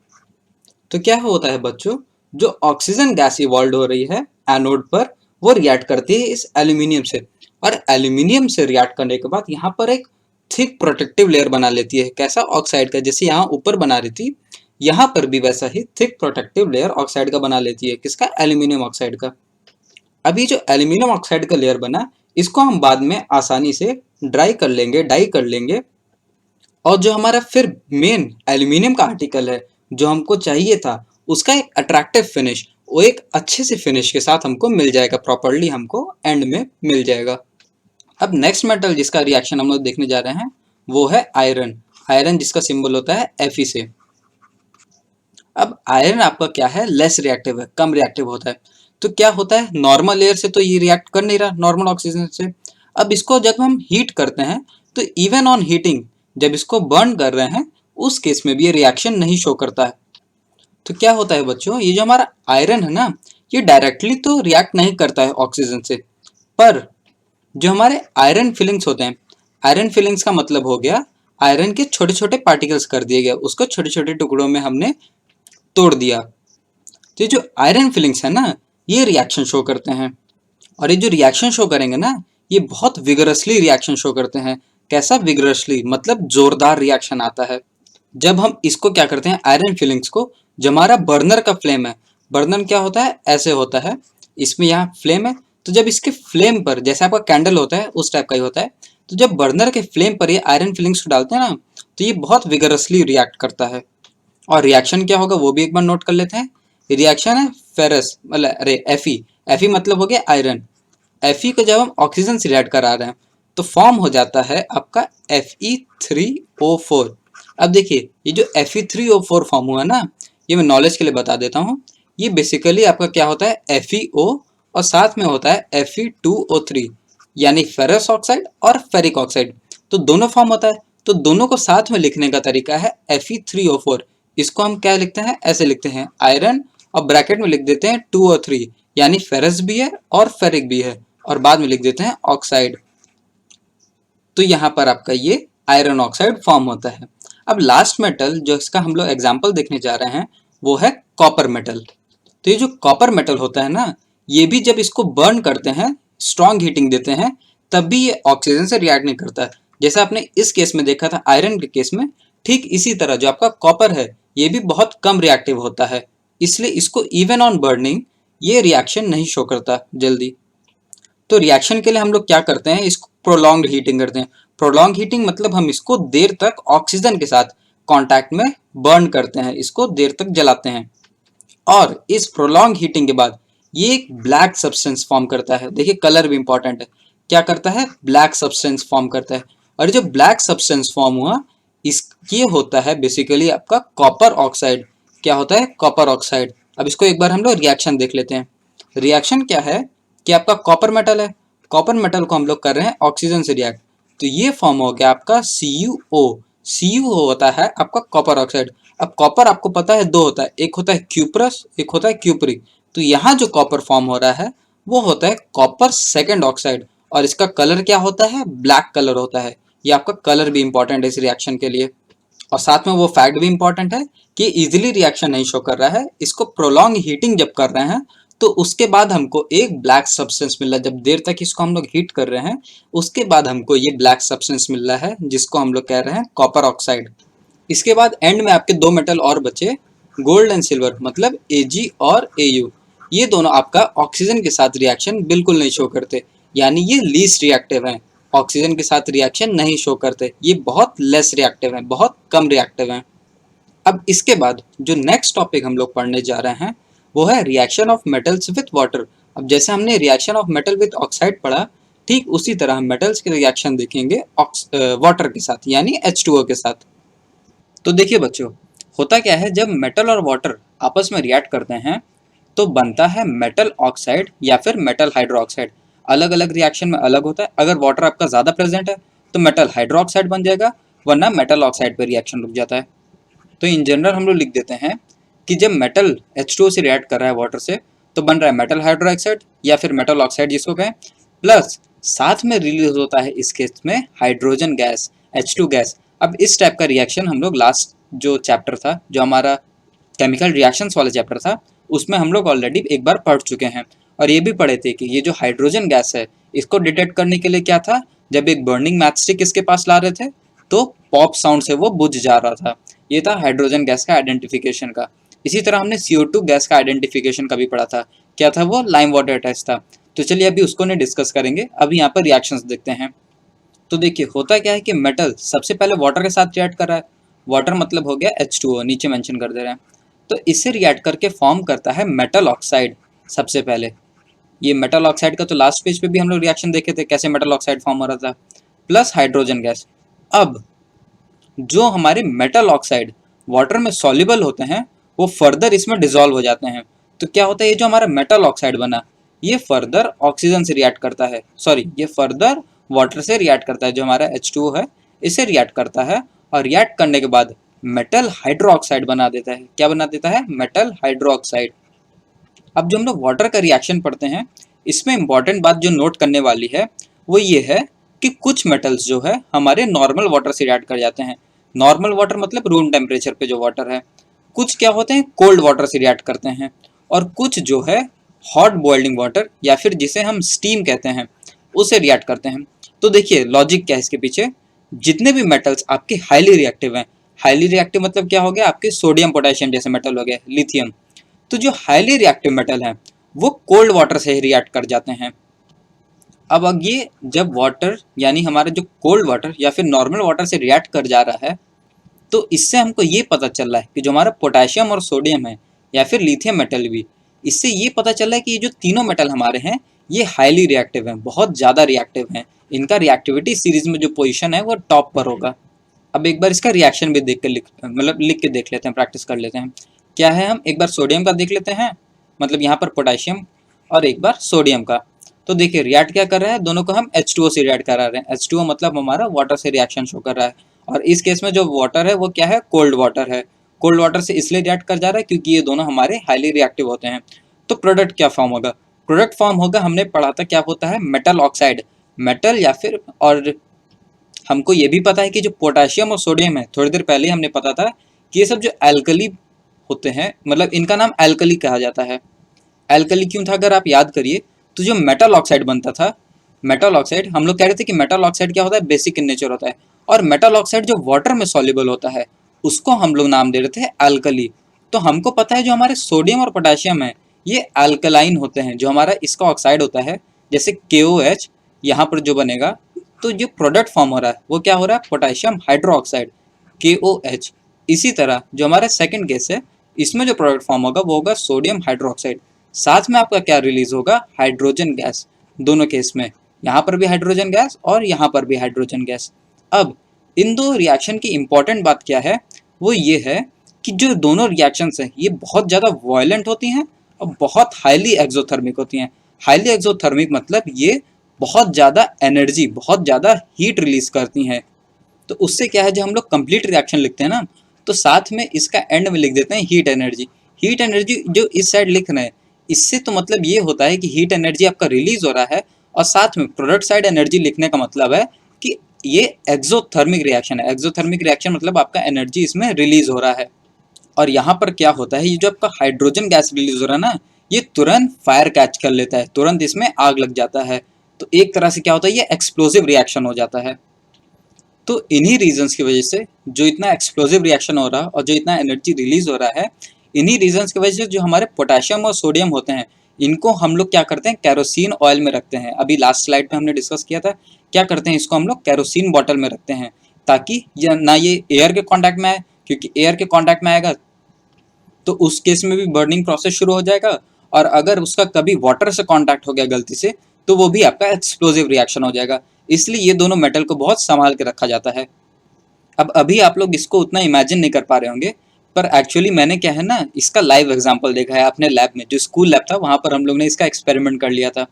तो क्या होता है बच्चों, जो ऑक्सीजन गैस इवॉल्व हो रही है एनोड पर, वो रिएक्ट करती है इस एल्यूमिनियम से, और एल्यूमिनियम से रिएक्ट करने के बाद यहाँ पर एक थिक प्रोटेक्टिव लेयर बना लेती है। कैसा? ऑक्साइड का। जैसे यहाँ ऊपर बना रही थी, यहाँ पर भी वैसा ही थिक प्रोटेक्टिव लेयर ऑक्साइड का बना लेती है। किसका? एल्यूमिनियम ऑक्साइड का। अभी जो एल्यूमिनियम ऑक्साइड का लेयर बना, इसको हम बाद में आसानी से ड्राई कर लेंगे, डाई कर लेंगे, और जो हमारा फिर मेन एल्यूमिनियम का आर्टिकल है जो हमको चाहिए था, उसका एक अट्रैक्टिव फिनिश, वो एक अच्छे से फिनिश के साथ हमको मिल जाएगा, प्रॉपरली हमको एंड में मिल जाएगा। अब नेक्स्ट मेटल जिसका रिएक्शन हम लोग देखने जा रहे हैं वो है आयरन। आयरन जिसका सिंबल होता है Fe से। अब आयरन आपका क्या है? लेस रिएक्टिव है, कम रिएक्टिव होता है। तो क्या होता है, नॉर्मल एयर से तो ये रिएक्ट कर नहीं रहा, नॉर्मल ऑक्सीजन से। अब इसको जब हम हीट करते हैं तो इवन ऑन हीटिंग, जब इसको बर्न कर रहे हैं उस केस में भी ये रिएक्शन नहीं शो करता है। तो क्या होता है बच्चों, ये जो हमारा आयरन है ना, ये डायरेक्टली तो रिएक्ट नहीं करता है ऑक्सीजन से, पर जो हमारे आयरन फिलिंग्स होते हैं, आयरन फिलिंग्स का मतलब हो गया आयरन के छोटे छोटे पार्टिकल्स कर दिए गए, उसको छोटे छोटे टुकड़ों में हमने तोड़ दिया। तो ये जो आयरन फिलिंग्स है ना, ये रिएक्शन शो करते हैं, और ये जो रिएक्शन शो करेंगे ना, ये बहुत विगरसली रिएक्शन शो करते हैं। कैसा विगरसली? मतलब जोरदार रिएक्शन आता है जब हम इसको क्या करते हैं, आयरन फिलिंग्स को, जो हमारा बर्नर का फ्लेम है, बर्नर क्या होता है? ऐसे होता है, इसमें यहाँ फ्लेम है, तो जब इसके फ्लेम पर, जैसे आपका कैंडल होता है उस टाइप का ही होता है, तो जब बर्नर के फ्लेम पर ये आयरन फिलिंग्स को डालते हैं ना, तो ये बहुत विगरसली रिएक्ट करता है। और रिएक्शन क्या होगा वो भी एक बार नोट कर लेते हैं। रिएक्शन है फेरस, मतलब अरे Fe मतलब हो गया आयरन। Fe को जब हम ऑक्सीजन से रिएक्ट करा रहे हैं तो फॉर्म हो जाता है आपका Fe3O4। अब देखिए, ये जो Fe3O4 फॉर्म हुआ ना, ये मैं नॉलेज के लिए बता देता हूँ, ये बेसिकली आपका क्या होता है, FeO, और साथ में होता है Fe2O3, यानी फेरस ऑक्साइड और फेरिक ऑक्साइड, तो दोनों फॉर्म होता है। तो दोनों को साथ में लिखने का तरीका है Fe3O4। इसको हम क्या लिखते हैं? ऐसे लिखते हैं, आयरन और ब्रैकेट में लिख देते हैं 2O3, यानी फेरस भी है और फेरिक भी है, और बाद में लिख देते हैं ऑक्साइड। तो यहाँ पर आपका ये आयरन ऑक्साइड फॉर्म होता है। अब लास्ट मेटल जो इसका हम लोग एग्जाम्पल देखने जा रहे हैं वो है कॉपर मेटल। तो ये जो कॉपर मेटल होता है ना, ये भी जब इसको बर्न करते हैं, स्ट्रॉन्ग हीटिंग देते हैं, तब भी ये ऑक्सीजन से रिएक्ट नहीं करता है। जैसा आपने इस केस में देखा था आयरन के केस में, ठीक इसी तरह जो आपका कॉपर है ये भी बहुत कम रिएक्टिव होता है, इसलिए इसको इवन ऑन बर्निंग ये रिएक्शन नहीं शो करता जल्दी। तो रिएक्शन के लिए हम लोग क्या करते हैं, इसको प्रोलॉन्ग हीटिंग करते हैं। प्रोलॉन्ग हीटिंग मतलब हम इसको देर तक ऑक्सीजन के साथ कांटेक्ट में बर्न करते हैं, इसको देर तक जलाते हैं, और इस प्रोलॉन्ग हीटिंग के बाद ये एक ब्लैक सब्सटेंस फॉर्म करता है। देखिए कलर भी इंपॉर्टेंट है, क्या करता है? ब्लैक सब्सटेंस फॉर्म करता है। और जो ब्लैक सब्सटेंस फॉर्म हुआ, इस ये होता है बेसिकली आपका कॉपर ऑक्साइड। क्या होता है? Copper oxide. अब इसको एक बार हम लोग रिएक्शन देख लेते हैं। रिएक्शन क्या है कि आपका कॉपर मेटल है, कॉपर मेटल को हम लोग कर रहे हैं ऑक्सीजन से रिएक्ट, तो ये फॉर्म हो गया आपका CuO। Cu होता है आपका कॉपर ऑक्साइड। अब कॉपर आपको पता है दो होता है, एक होता है क्यूप्रस, एक होता है क्यूपरिक। तो यहाँ जो कॉपर फॉर्म हो रहा है वो होता है कॉपर सेकंड ऑक्साइड, और इसका कलर क्या होता है? ब्लैक कलर होता है। ये आपका कलर भी इंपॉर्टेंट है इस रिएक्शन के लिए, और साथ में वो फैक्ट भी इंपॉर्टेंट है कि इजीली रिएक्शन नहीं शो कर रहा है। इसको प्रोलॉन्ग हीटिंग जब कर रहे हैं तो उसके बाद हमको एक ब्लैक सब्सटेंस मिल रहा है। जब देर तक इसको हम लोग हीट कर रहे हैं उसके बाद हमको ये ब्लैक सब्सटेंस मिल रहा है, जिसको हम लोग कह रहे हैं कॉपर ऑक्साइड। इसके बाद एंड में आपके दो मेटल और बचे, गोल्ड एंड सिल्वर, मतलब Ag और Au। ये दोनों आपका ऑक्सीजन के साथ रिएक्शन बिल्कुल नहीं शो करते, यानी ये लीस्ट रिएक्टिव हैं, ऑक्सीजन के साथ रिएक्शन नहीं शो करते, ये बहुत लेस रिएक्टिव हैं, बहुत कम रिएक्टिव हैं। अब इसके बाद जो नेक्स्ट टॉपिक हम लोग पढ़ने जा रहे हैं वो है reaction of metals with water. अब जैसे हमने reaction of metal with oxide पढ़ा, ठीक उसी तरह हम मेटल्स के रिएक्शन देखेंगे वाटर के साथ, यानी H2O के साथ। तो देखिए बच्चों, होता क्या है, जब मेटल और वाटर आपस में रिएक्ट करते हैं तो बनता है मेटल ऑक्साइड या फिर मेटल हाइड्रोक्साइड। अलग अलग रिएक्शन में अलग होता है। अगर वाटर आपका ज़्यादा प्रेजेंट है तो मेटल हाइड्रोक्साइड बन जाएगा, वरना मेटल ऑक्साइड पर रिएक्शन रुक जाता है। तो इन जनरल हम लोग लिख देते हैं कि जब मेटल H2O से रिएक्ट कर रहा है वाटर से तो बन रहा है मेटल हाइड्रोक्साइड या फिर मेटल ऑक्साइड जिसको कहें, प्लस साथ में रिलीज होता है इस केस में हाइड्रोजन गैस, H2 गैस। अब इस टाइप का रिएक्शन हम लोग लास्ट जो चैप्टर था, जो हमारा केमिकल रिएक्शंस वाला चैप्टर था, उसमें हम लोग ऑलरेडी एक बार पढ़ चुके हैं और ये भी पढ़े थे कि ये जो हाइड्रोजन गैस है इसको डिटेक्ट करने के लिए क्या था, जब एक बर्निंग मैचस्टिक इसके पास ला रहे थे तो पॉप साउंड से वो बुझ जा रहा था। ये था हाइड्रोजन गैस का आइडेंटिफिकेशन का। इसी तरह हमने CO2 गैस का आइडेंटिफिकेशन का भी पढ़ा था। क्या था वो? लाइम वाटर टेस्ट था। तो चलिए अभी उसको नहीं डिस्कस करेंगे, अभी यहाँ पर रिएक्शंस देखते हैं। तो देखिए होता क्या है कि मेटल सबसे पहले वाटर के साथ रिएक्ट कर रहा है। वाटर मतलब हो गया H2O, नीचे मेंशन कर दे रहे हैं। तो इससे रिएक्ट करके फॉर्म करता है मेटल ऑक्साइड सबसे पहले। ये मेटल ऑक्साइड का तो लास्ट पेज पे भी हम लोग रिएक्शन देखे थे, कैसे मेटल ऑक्साइड फॉर्म हो रहा था, प्लस हाइड्रोजन गैस। अब जो हमारे मेटल ऑक्साइड वाटर में सॉल्युबल होते हैं वो फर्दर इसमें डिसॉल्व हो जाते हैं। तो क्या होता है, ये जो हमारा मेटल ऑक्साइड बना ये फर्दर ऑक्सीजन से रिएक्ट करता है, सॉरी ये फर्दर वाटर से रिएक्ट करता है, जो हमारा H2O है इससे रिएक्ट करता है और रिएक्ट करने के बाद मेटल हाइड्रोक्साइड बना देता है। क्या बना देता है? Metal hydroxide. अब जो हम लोग वाटर का रिएक्शन पढ़ते हैं इसमें इंपॉर्टेंट बात जो नोट करने वाली है वो ये है कि कुछ मेटल्स जो है हमारे नॉर्मल वाटर से रिएक्ट कर जाते हैं। नॉर्मल वाटर मतलब रूम टेम्परेचर पे जो वाटर है। कुछ क्या होते हैं, कोल्ड वाटर से रिएक्ट करते हैं, और कुछ जो है हॉट बॉइलिंग वाटर या फिर जिसे हम स्टीम कहते हैं उससे रिएक्ट करते हैं। तो देखिए लॉजिक क्या है इसके पीछे। जितने भी मेटल्स आपके हाईली रिएक्टिव हैं, हाईली रिएक्टिव मतलब क्या हो गया, आपके सोडियम पोटेशियम जैसे मेटल हो गए, लिथियम। तो जो हाईली रिएक्टिव मेटल हैं वो कोल्ड वाटर से ही रिएक्ट कर जाते हैं। अब ये जब वाटर यानी हमारा जो कोल्ड वाटर या फिर नॉर्मल वाटर से रिएक्ट कर जा रहा है तो इससे हमको ये पता चल रहा है कि जो हमारा पोटेशियम और सोडियम है या फिर लिथियम मेटल भी, इससे ये पता चल रहा है कि ये जो तीनों मेटल हमारे हैं ये हाईली रिएक्टिव हैं, बहुत ज़्यादा रिएक्टिव हैं। इनका रिएक्टिविटी सीरीज में जो पोजीशन है वो टॉप पर होगा। अब एक बार इसका रिएक्शन भी देख के लिख के देख लेते हैं, प्रैक्टिस कर लेते हैं। क्या है, हम एक बार सोडियम का देख लेते हैं, मतलब यहाँ पर पोटेशियम, और एक बार सोडियम का। तो देखिए रिएक्ट क्या कर रहा है, दोनों को हम H2O से रिएक्ट करा रहे हैं। H2O मतलब हमारा वाटर से रिएक्शन शो कर रहा है, और इस केस में जो वाटर है वो क्या है, कोल्ड वाटर है। कोल्ड वाटर से इसलिए रिएक्ट कर जा रहा है क्योंकि ये दोनों हमारे हाईली रिएक्टिव होते हैं। तो प्रोडक्ट क्या फॉर्म होगा, प्रोडक्ट फॉर्म होगा, हमने पढ़ा था क्या होता है, मेटल ऑक्साइड। मेटल या फिर, और हमको ये भी पता है कि जो पोटेशियम और सोडियम है, थोड़ी देर पहले हमने पता था कि ये सब जो एल्कली होते हैं, मतलब इनका नाम एल्कली कहा जाता है। एल्कली क्यों था, अगर आप याद करिए तो जो मेटल ऑक्साइड बनता था, मेटल ऑक्साइड हम लोग कह रहे थे कि मेटल ऑक्साइड क्या होता है, बेसिक इन नेचर होता है, और मेटल ऑक्साइड जो वाटर में सॉल्युबल होता है उसको हम लोग नाम दे रहे थे एल्कली। तो हमको पता है जो हमारे सोडियम और पोटेशियम है ये एल्कलाइन होते हैं। जो हमारा इसका ऑक्साइड होता है जैसे KOH यहाँ पर जो बनेगा, तो जो प्रोडक्ट फॉर्म हो रहा है वो क्या हो रहा है, पोटेशियम हाइड्रोक्साइड KOH। इसी तरह जो हमारा सेकंड केस है इसमें जो प्रोडक्ट फॉर्म होगा वो होगा सोडियम हाइड्रोक्साइड। साथ में आपका क्या रिलीज होगा, हाइड्रोजन गैस। दोनों केस में यहाँ पर भी हाइड्रोजन गैस और यहाँ पर भी हाइड्रोजन गैस। अब इन दो रिएक्शन की इंपॉर्टेंट बात क्या है, वो ये है कि जो दोनों रिएक्शंस हैं ये बहुत ज़्यादा वायलेंट होती हैं और बहुत हाईली एक्सोथर्मिक होती हैं। हाईली एक्सोथर्मिक मतलब ये बहुत ज़्यादा एनर्जी, बहुत ज़्यादा हीट रिलीज करती हैं। तो उससे क्या है, जब हम लोग कंप्लीट रिएक्शन लिखते हैं ना तो साथ में इसका एंड में लिख देते हैं हीट एनर्जी। हीट एनर्जी जो इस साइड लिख रहे हैं इससे तो मतलब ये होता है कि हीट एनर्जी आपका रिलीज हो रहा है, और साथ में प्रोडक्ट साइड एनर्जी लिखने का मतलब है कि ये एक्सोथर्मिक रिएक्शन है। एक्सोथर्मिक रिएक्शन मतलब आपका एनर्जी इसमें रिलीज हो रहा है। और यहाँ पर क्या होता है, ये जो आपका हाइड्रोजन गैस रिलीज हो रहा है ना, ये तुरंत फायर कैच कर लेता है, तुरंत इसमें आग लग जाता है। तो एक तरह से क्या होता है, ये एक्सप्लोसिव रिएक्शन हो जाता है। तो इन्हीं रीजंस की वजह से जो इतना एक्सप्लोसिव रिएक्शन हो रहा है और जो इतना एनर्जी रिलीज हो रहा है, इन्हीं रीजंस की वजह से जो हमारे पोटेशियम और सोडियम होते हैं इनको हम लोग क्या करते हैं, कैरोसिन ऑयल में रखते हैं। अभी लास्ट स्लाइड पे हमने डिस्कस किया था, क्या करते हैं, इसको हम लोग कैरोसिन बॉटल में रखते हैं ताकि ना ये एयर के कांटेक्ट में आए, क्योंकि एयर के कांटेक्ट में आएगा तो उस केस में भी बर्निंग प्रोसेस शुरू हो जाएगा, और अगर उसका कभी वाटर से कांटेक्ट हो गया गलती से तो वो भी आपका एक्सप्लोसिव रिएक्शन हो जाएगा। इसलिए ये दोनों मेटल को बहुत संभाल के रखा जाता है। अब अभी आप लोग इसको उतना इमेजिन नहीं कर पा रहे होंगे, पर एक्चुअली मैंने क्या है ना, इसका लाइव एग्जांपल देखा है अपने लैब में, जो स्कूल लैब था वहाँ पर हम लोग ने इसका एक्सपेरिमेंट कर लिया था।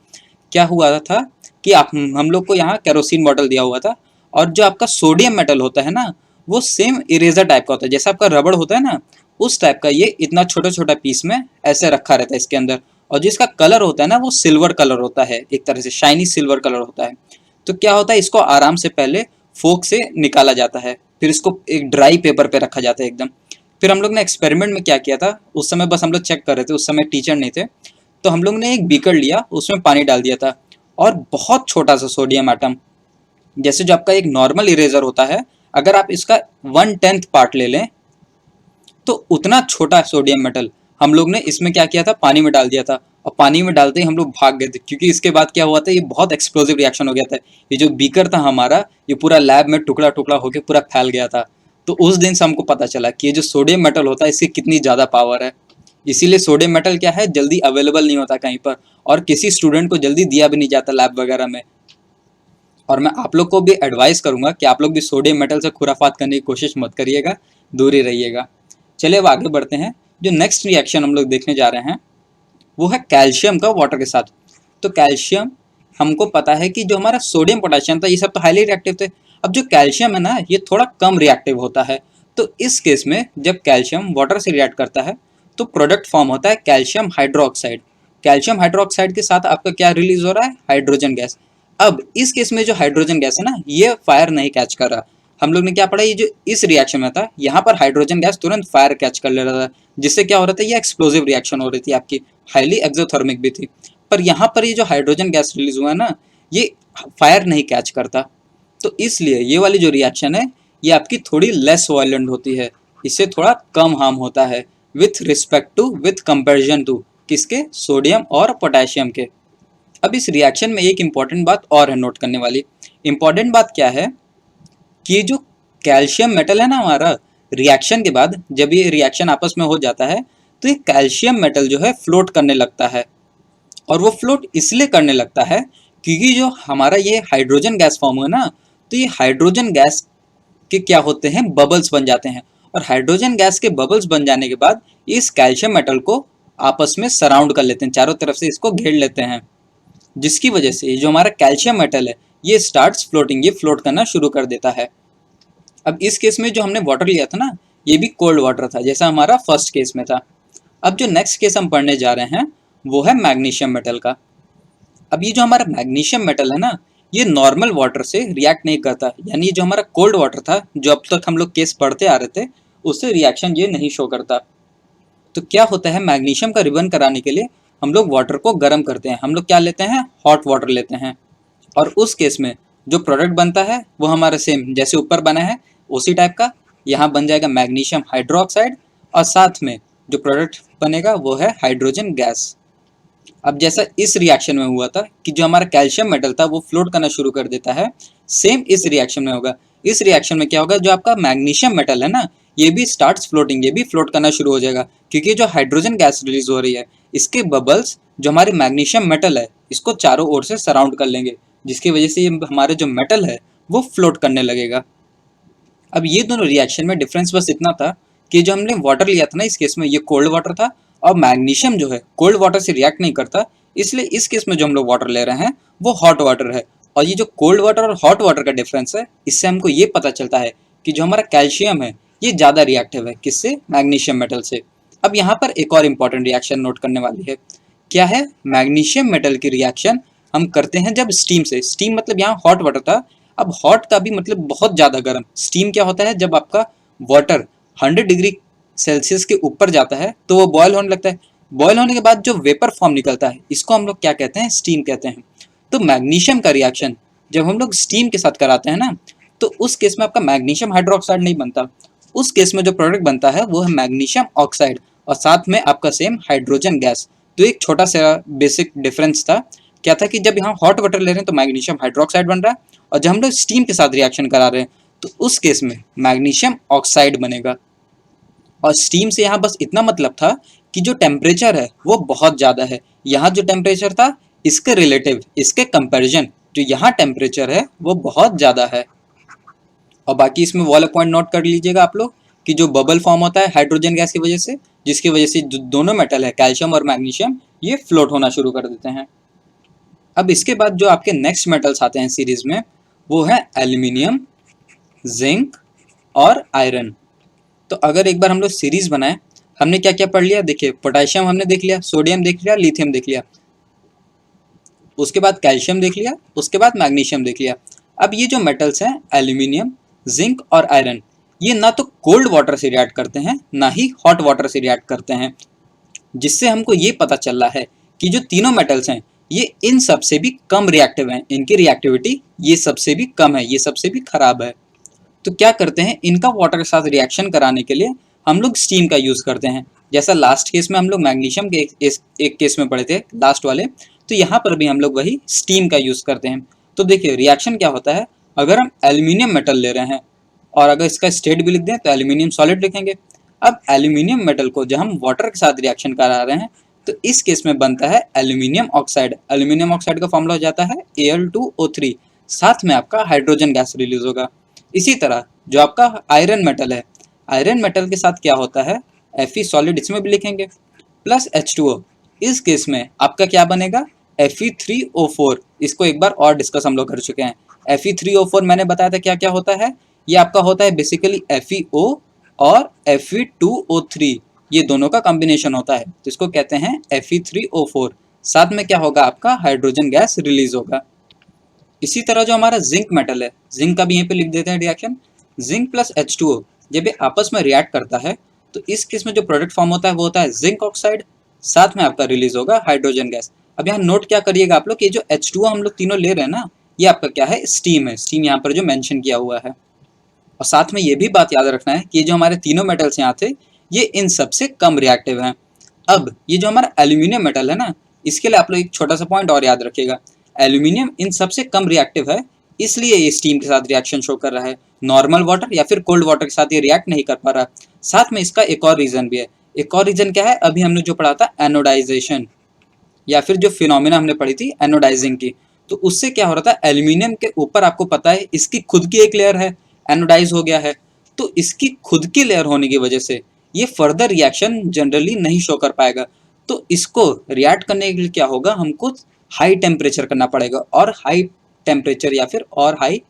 क्या हुआ था कि हम लोग को यहाँ केरोसिन बॉटल दिया हुआ था, और जो आपका सोडियम मेटल होता है ना वो सेम इरेजर टाइप का होता है, जैसा आपका रबड़ होता है ना उस टाइप का। ये इतना छोटा छोटा पीस में ऐसे रखा रहता है इसके अंदर, और जो इसका कलर होता है ना वो सिल्वर कलर होता है, एक तरह से शाइनी सिल्वर कलर होता है। तो क्या होता है, इसको आराम से पहले फोक से निकाला जाता है, फिर इसको एक ड्राई पेपर पे रखा जाता है एकदम। फिर हम लोग ने एक्सपेरिमेंट में क्या किया था, उस समय बस हम लोग चेक कर रहे थे, उस समय टीचर नहीं थे, तो हम लोग ने एक बीकर लिया, उसमें पानी डाल दिया था और बहुत छोटा सा सोडियम एटम, जैसे जो आपका एक नॉर्मल इरेजर होता है, अगर आप इसका 1/10 पार्ट ले लें तो उतना छोटा सोडियम मेटल हम लोग ने इसमें क्या किया था, पानी में डाल दिया था। और पानी में डालते ही हम लोग भाग गए थे, क्योंकि इसके बाद क्या हुआ था, ये बहुत एक्सप्लोसिव रिएक्शन हो गया था। ये जो बीकर था हमारा, ये पूरा लैब में टुकड़ा टुकड़ा होकर पूरा फैल गया था। तो उस दिन से हमको पता चला कि ये जो सोडियम मेटल होता है, इसकी कितनी ज़्यादा पावर है। इसीलिए सोडियम मेटल क्या है, जल्दी अवेलेबल नहीं होता कहीं पर, और किसी स्टूडेंट को जल्दी दिया भी नहीं जाता लैब वगैरह में। और मैं आप लोग को भी एडवाइस करूंगा कि आप लोग भी सोडियम मेटल से खुराफात करने की कोशिश मत करिएगा, दूर ही रहिएगा। चलिए अब आगे बढ़ते हैं। जो नेक्स्ट रिएक्शन हम लोग देखने जा रहे हैं वो है कैल्शियम का वाटर के साथ। तो कैल्शियम, हमको पता है कि जो हमारा सोडियम पोटेशियम था, ये सब तो हाईली रिएक्टिव थे। अब जो कैल्शियम है ना, ये थोड़ा कम रिएक्टिव होता है। तो इस केस में जब कैल्शियम वाटर से रिएक्ट करता है तो प्रोडक्ट फॉर्म होता है कैल्शियम हाइड्रोक्साइड। कैल्शियम हाइड्रोक्साइड के साथ आपका क्या रिलीज हो रहा है, हाइड्रोजन गैस। अब इस केस में जो हाइड्रोजन गैस है ना, ये फायर नहीं कैच कर रहा। हम लोग ने क्या पढ़ा, ये जो इस रिएक्शन में था, यहाँ पर हाइड्रोजन गैस तुरंत फायर कैच कर ले रहा था, जिससे क्या हो रहा था, ये एक्सप्लोसिव रिएक्शन हो रही थी आपकी, हाईली एक्सोथर्मिक भी थी। पर यहाँ पर ये जो हाइड्रोजन गैस रिलीज हुआ है ना, ये फायर नहीं कैच करता। तो इसलिए ये वाली जो रिएक्शन है, ये आपकी थोड़ी लेस वायलेंट होती है, इससे थोड़ा कम हार्म होता है with respect to, with comparison to किसके, सोडियम और पोटेशियम के। अब इस रिएक्शन में एक इंपॉर्टेंट बात और है नोट करने वाली। इंपॉर्टेंट बात क्या है कि ये जो कैल्शियम मेटल है ना हमारा, रिएक्शन के बाद जब ये रिएक्शन आपस में हो जाता है तो ये कैल्शियम मेटल जो है फ्लोट करने लगता है। और वो फ्लोट इसलिए करने लगता है क्योंकि जो हमारा ये हाइड्रोजन गैस फॉर्म हुआ ना, तो ये हाइड्रोजन गैस के क्या होते हैं, बबल्स बन जाते हैं। और हाइड्रोजन गैस के बबल्स बन जाने के बाद इस कैल्शियम मेटल को आपस में सराउंड कर लेते हैं, चारों तरफ से इसको घेर लेते हैं, जिसकी वजह से जो हमारा कैल्शियम मेटल है ये स्टार्ट्स फ्लोटिंग, ये फ्लोट करना शुरू कर देता है। अब इस केस में जो हमने वाटर लिया था ना, ये भी कोल्ड वाटर था, जैसा हमारा फर्स्ट केस में था। अब जो नेक्स्ट केस हम पढ़ने जा रहे हैं वो है मैग्नीशियम मेटल का। अब ये जो हमारा मैग्नीशियम मेटल है ना, ये नॉर्मल वाटर से रिएक्ट नहीं करता, यानी जो हमारा कोल्ड वाटर था, जो अब तक हम लोग केस पढ़ते आ रहे थे, उससे रिएक्शन ये नहीं शो करता। तो क्या होता है, मैग्नीशियम का रिबन कराने के लिए हम लोग वाटर को गर्म करते हैं, हम लोग क्या लेते हैं, हॉट वाटर लेते हैं। और उस केस में जो प्रोडक्ट बनता है वो हमारा सेम जैसे ऊपर बना है उसी टाइप का, यहाँ बन जाएगा मैग्नीशियम हाइड्रोक्साइड, और साथ में जो प्रोडक्ट बनेगा वो है हाइड्रोजन गैस। अब जैसा इस रिएक्शन में हुआ था कि जो हमारा कैल्शियम मेटल था वो फ्लोट करना शुरू कर देता है, सेम इस रिएक्शन में होगा। इस रिएक्शन में क्या होगा, जो आपका मैग्नीशियम मेटल है ना, ये भी स्टार्ट्स फ्लोटिंग, ये भी फ्लोट करना शुरू हो जाएगा, क्योंकि जो हाइड्रोजन गैस रिलीज हो रही है, इसके बबल्स जो हमारे मैग्नीशियम मेटल है इसको चारों ओर से सराउंड कर लेंगे, जिसकी वजह से ये हमारे जो मेटल है वो फ्लोट करने लगेगा। अब ये दोनों रिएक्शन में डिफरेंस बस इतना था कि जो हमने वाटर लिया था ना, इस केस में ये कोल्ड वाटर था, और मैग्नीशियम जो है कोल्ड वाटर से रिएक्ट नहीं करता, इसलिए इस केस में जो हम लोग वाटर ले रहे हैं वो हॉट वाटर है। और ये जो कोल्ड वाटर और हॉट वाटर का डिफरेंस है, इससे हमको ये पता चलता है कि जो हमारा कैल्शियम है ये ज़्यादा रिएक्टिव है, किससे, मैग्नीशियम मेटल से। अब यहाँ पर एक और इम्पॉर्टेंट रिएक्शन नोट करने वाली है, क्या है, मैग्नीशियम मेटल की रिएक्शन हम करते हैं जब स्टीम से। स्टीम मतलब यहाँ हॉट वाटर था, अब हॉट का भी मतलब बहुत ज़्यादा गर्म। स्टीम क्या होता है, जब आपका वाटर 100 डिग्री सेल्सियस के ऊपर जाता है तो वो बॉयल होने लगता है। बॉयल होने के बाद जो वेपर फॉर्म निकलता है, इसको हम लोग क्या कहते हैं, स्टीम कहते हैं। तो मैग्नीशियम का रिएक्शन जब हम लोग स्टीम के साथ कराते हैं ना, तो उस केस में आपका मैग्नीशियम हाइड्रोक्साइड नहीं बनता, उस केस में जो प्रोडक्ट बनता है वो है मैग्नीशियम ऑक्साइड, और साथ में आपका सेम हाइड्रोजन गैस। तो एक छोटा सा बेसिक डिफरेंस था, क्या था कि जब यहाँ हॉट वाटर ले रहे हैं तो मैग्नीशियम हाइड्रोक्साइड बन रहा है, और जब हम लोग स्टीम के साथ रिएक्शन करा रहे हैं तो उस केस में मैग्नीशियम ऑक्साइड बनेगा। और स्टीम से यहाँ बस इतना मतलब था कि जो टेम्परेचर है वो बहुत ज़्यादा है, यहाँ जो टेम्परेचर था इसके रिलेटिव, इसके कंपैरिजन जो यहाँ टेम्परेचर है वो बहुत ज़्यादा है। और बाकी इसमें वाला पॉइंट नोट कर लीजिएगा आप लोग कि जो बबल फॉर्म होता है हाइड्रोजन गैस की वजह से, जिसकी वजह से जो दोनों मेटल है कैल्शियम और मैग्नीशियम, ये फ्लोट होना शुरू कर देते हैं। अब इसके बाद जो आपके नेक्स्ट मेटल्स आते हैं सीरीज में वो है एल्यूमिनियम, जिंक और आयरन। तो अगर एक बार हम लोग सीरीज बनाए, हमने क्या क्या पढ़ लिया, देखिए पोटेशियम हमने देख लिया, सोडियम देख लिया, लिथियम देख लिया, उसके बाद कैल्शियम देख लिया, उसके बाद मैग्नीशियम देख लिया। अब ये जो मेटल्स हैं एल्यूमिनियम, जिंक और आयरन ये ना तो कोल्ड वाटर से रिएक्ट करते हैं ना ही हॉट वाटर से रिएक्ट करते हैं, जिससे हमको ये पता चल रहा है कि जो तीनों मेटल्स हैं ये इन सबसे भी कम रिएक्टिव हैं, इनकी रिएक्टिविटी ये सबसे भी कम है, ये सबसे भी खराब है। तो क्या करते हैं, इनका वाटर के साथ रिएक्शन कराने के लिए हम लोग स्टीम का यूज़ करते हैं। जैसा लास्ट केस में हम लोग मैग्नीशियम के एक केस में पढ़े थे लास्ट वाले, तो यहाँ पर भी हम लोग वही स्टीम का यूज़ करते हैं। तो देखिए रिएक्शन क्या होता है, अगर हम एल्यूमिनियम मेटल ले रहे हैं और अगर इसका स्टेट भी लिख दें तो एल्यूमिनियम सॉलिड लिखेंगे। अब एल्यूमिनियम मेटल को जब हम वाटर के साथ रिएक्शन करा रहे हैं तो इस केस में बनता है एल्यूमिनियम ऑक्साइड। एल्यूमिनियम ऑक्साइड का फॉर्मूला हो जाता है Al2O3, साथ में आपका हाइड्रोजन गैस रिलीज होगा। इसी तरह जो आपका आयरन मेटल है, आयरन मेटल के साथ क्या होता है, Fe सॉलिड इसमें भी लिखेंगे प्लस H2O। इस केस में आपका क्या बनेगा, Fe3O4। इसको एक बार और डिस्कस हम लोग कर चुके हैं। Fe3O4 मैंने बताया था क्या क्या होता है, ये आपका होता है बेसिकली FeO और Fe2O3, ये दोनों का कॉम्बिनेशन होता है, तो इसको कहते हैं Fe3O4। साथ में क्या होगा, आपका हाइड्रोजन गैस रिलीज होगा। इसी तरह जो हमारा जिंक मेटल है, जिंक का भी यहीं पे लिख देते हैं रिएक्शन। जिंक प्लस H2O जब ये आपस में रिएक्ट करता है तो इस केस में जो प्रोडक्ट फॉर्म होता है वो होता है जिंक ऑक्साइड, साथ में आपका रिलीज होगा हाइड्रोजन गैस। अब यहाँ नोट क्या करिएगा आप लोग, ये जो H2O हम लोग तीनों ले रहे हैं ना, ये आपका क्या है, स्टीम है। स्टीम यहाँ पर जो मेंशन किया हुआ है। और साथ में ये भी बात याद रखना है कि ये जो हमारे तीनों मेटल्स यहाँ थे ये इन सबसे कम रिएक्टिव हैं। अब ये जो हमारा एल्यूमिनियम मेटल है ना, इसके लिए आप लोग एक छोटा सा पॉइंट और याद रखिएगा, एल्यूमिनियम इन सबसे कम रिएक्टिव है, इसलिए ये स्टीम के साथ रिएक्शन शो कर रहा है, नॉर्मल वाटर या फिर कोल्ड वाटर के साथ ये रिएक्ट नहीं कर पा रहा। साथ में इसका एक और रीजन भी है। एक और रीजन क्या है, अभी हमने जो पढ़ा था एनोडाइजेशन, या फिर जो फिनोमिना हमने पढ़ी थी एनोडाइजिंग की, तो उससे क्या हो रहा था, एल्यूमिनियम के ऊपर आपको पता है इसकी खुद की एक लेयर है, एनोडाइज हो गया है, तो इसकी खुद की लेयर होने की वजह से ये फर्दर रिएक्शन जनरली नहीं शो कर पाएगा। तो इसको रिएक्ट करने के लिए क्या होगा, हमको हाई टेम्परेचर करना पड़ेगा, और हाई टेम्परेचर या फिर और हाई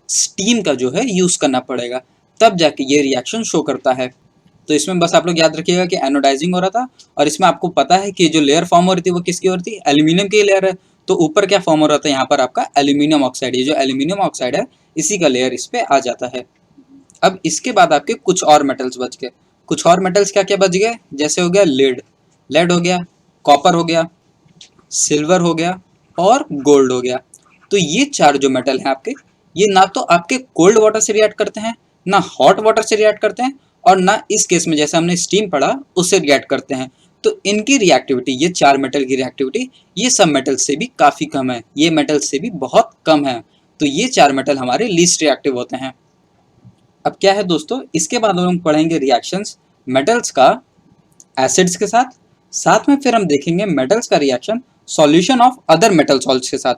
स्टीम का जो है यूज करना पड़ेगा, तब जाके ये रिएक्शन शो करता है। तो इसमें बस आप लोग याद रखिएगा कि एनोडाइजिंग हो रहा था, और इसमें आपको पता है कि जो लेयर फॉर्म हो रही थी वो किसकी हो रही थी, एल्यूमिनियम की लेयर है, तो ऊपर क्या फॉर्म हो रहा था यहाँ पर आपका एल्यूमिनियम ऑक्साइड। ये जो एल्यूमिनियम ऑक्साइड है इसी का लेयर इस पे आ जाता है। अब इसके बाद आपके कुछ और मेटल्स बच गए। कुछ और मेटल्स क्या क्या बच गए, जैसे हो गया लेड, लेड हो गया, कॉपर हो गया, सिल्वर हो गया और गोल्ड हो गया। तो ये चार जो मेटल हैं आपके, ये ना तो आपके कोल्ड वाटर से रिएक्ट करते हैं, ना हॉट वाटर से रिएक्ट करते हैं, और ना इस केस में जैसे हमने स्टीम पढ़ा उससे रिएक्ट करते हैं। तो इनकी रिएक्टिविटी, ये चार मेटल की रिएक्टिविटी ये सब मेटल से भी काफ़ी कम है, ये मेटल से भी बहुत कम है। तो ये चार मेटल हमारे लीस्ट रिएक्टिव होते हैं। अब क्या है दोस्तों, इसके बाद हम पढ़ेंगे रिएक्शंस मेटल्स का एसिड्स के साथ, साथ में फिर हम देखेंगे मेटल्स का reaction solution of other metal salts के साथ।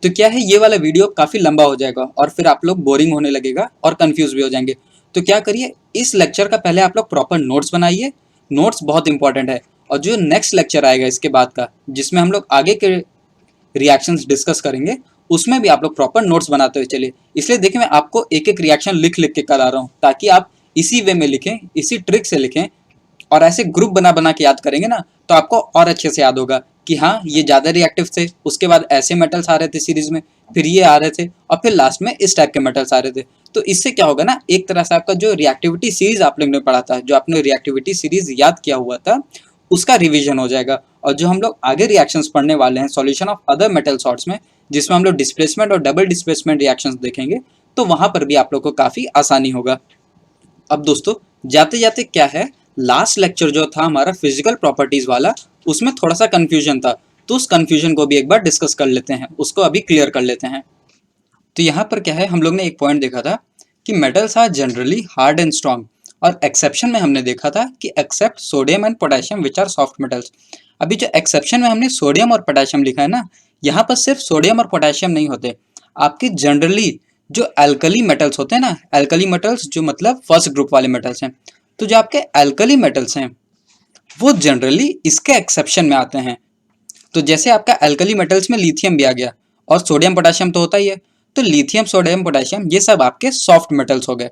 तो क्या है, ये वाला वीडियो काफ़ी लंबा हो जाएगा और फिर आप लोग बोरिंग होने लगेगा और कंफ्यूज भी हो जाएंगे। तो क्या करिए, इस लेक्चर का पहले आप लोग प्रॉपर नोट्स बनाइए, नोट्स बहुत इंपॉर्टेंट है। और जो नेक्स्ट लेक्चर आएगा इसके बाद का, जिसमें हम लोग आगे के रिएक्शंस डिस्कस करेंगे, उसमें भी आप लोग प्रॉपर नोट्स बनाते हुए चलिए। इसलिए देखिए मैं आपको एक एक रिएक्शन लिख लिख के करा रहा हूँ, ताकि आप इसी वे में लिखें, इसी ट्रिक से लिखें, और ऐसे ग्रुप बना बना के याद करेंगे ना, तो आपको और अच्छे से याद होगा कि हाँ ये ज़्यादा रिएक्टिव थे, उसके बाद ऐसे मेटल्स आ रहे थे सीरीज में, फिर ये आ रहे थे, और फिर लास्ट में इस टाइप के मेटल्स आ रहे थे। तो इससे क्या होगा ना, एक तरह से आपका जो रिएक्टिविटी सीरीज आप लोग ने पढ़ा था, जो आपने रिएक्टिविटी सीरीज याद किया हुआ था, उसका रिवीजन हो जाएगा। और जो हम लोग आगे रिएक्शंस पढ़ने वाले हैं solution of other metal salts में, जिसमें हम लोग डिस्प्लेसमेंट और डबल डिस्प्लेसमेंट रिएक्शंस देखेंगे, तो वहां पर भी आप लोग को काफ़ी आसानी होगा। अब दोस्तों जाते जाते क्या है, लास्ट लेक्चर जो था हमारा फिजिकल प्रॉपर्टीज वाला, उसमें थोड़ा सा कंफ्यूजन था, तो उस कंफ्यूजन को भी एक बार डिस्कस कर लेते हैं, उसको अभी क्लियर कर लेते हैं। तो यहाँ पर क्या है, हम लोग ने एक पॉइंट देखा था कि metals are generally hard and strong, और एक्सेप्शन में हमने देखा था कि except sodium and potassium which are soft metals. अभी जो एक्सेप्शन में हमने सोडियम और पोटेशियम लिखा है ना, यहाँ पर सिर्फ सोडियम और पोटेशियम नहीं होते, आपके जनरली जो एल्कली मेटल्स होते हैं ना, एल्कली मेटल्स जो मतलब फर्स्ट ग्रुप वाले मेटल्स हैं, तो जो आपके एल्कली मेटल्स हैं वो जनरली इसके एक्सेप्शन में आते हैं। तो जैसे आपका एल्कली मेटल्स में लिथियम भी आ गया, और सोडियम पोटेशियम तो होता ही है, तो लिथियम सोडियम पोटेशियम ये सब आपके सॉफ्ट मेटल्स हो गए।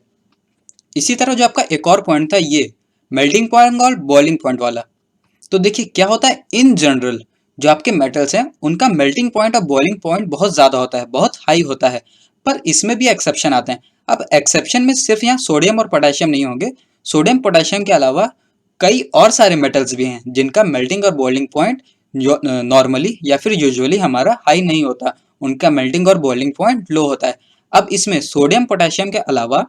इसी तरह जो आपका एक और पॉइंट था, ये मेल्टिंग पॉइंट और बॉइलिंग पॉइंट वाला, तो देखिए क्या होता है, इन जनरल जो आपके मेटल्स हैं उनका मेल्टिंग पॉइंट और बॉइलिंग पॉइंट बहुत ज़्यादा होता है, बहुत हाई होता है, पर इसमें भी एक्सेप्शन आते हैं। अब एक्सेप्शन में सिर्फ यहाँ सोडियम और पोटेशियम नहीं होंगे, सोडियम पोटेशियम के अलावा कई और सारे मेटल्स भी हैं जिनका मेल्टिंग और बॉइलिंग पॉइंट नॉर्मली या फिर यूजुअली हमारा हाई नहीं होता, उनका मेल्टिंग और बॉइलिंग पॉइंट लो होता है। अब इसमें सोडियम पोटेशियम के अलावा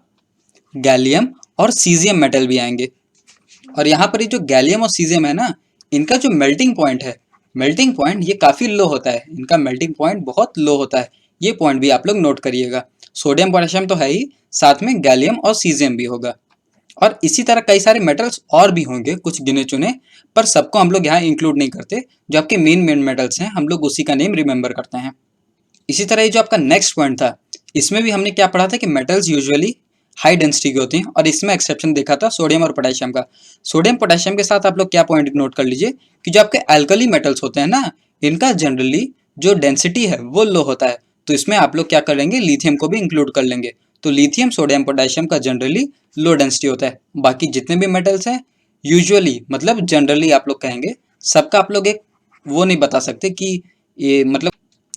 गैलियम और सीजियम मेटल भी आएंगे, और यहाँ पर ये जो गैलियम और सीजियम है ना, इनका जो मेल्टिंग पॉइंट है, मेल्टिंग पॉइंट ये काफ़ी लो होता है, इनका मेल्टिंग पॉइंट बहुत लो होता है। ये पॉइंट भी आप लोग नोट करिएगा। सोडियम पोटेशियम तो है ही, साथ में गैलियम और सीजियम भी होगा। और इसी तरह कई सारे मेटल्स और भी होंगे, कुछ गिने चुने, पर सबको हम लोग यहाँ इंक्लूड नहीं करते। जो आपके मेन मेटल्स हैं हम लोग उसी का नेम रिमेंबर करते हैं। इसी तरह ये जो आपका नेक्स्ट पॉइंट था, इसमें भी हमने क्या पढ़ा था कि मेटल्स यूजुअली हाई डेंसिटी के होते हैं, और इसमें एक्सेप्शन देखा था सोडियम और पोटेशियम का। सोडियम पोटेशियम के साथ आप लोग क्या पॉइंट नोट कर लीजिए कि जो आपके एल्कली मेटल्स होते हैं ना, इनका जनरली जो डेंसिटी है वो लो होता है। तो इसमें आप लोग क्या करेंगे, लिथियम को भी इंक्लूड कर लेंगे। तो लिथियम सोडियम पोटेशियम का जनरली लो डेंसिटी होता है। बाकी जितने भी मेटल्स हैं यूजुअली मतलब जनरली आप लोग कहेंगे, सबका आप लोग एक वो नहीं बता सकते कि ये मतलब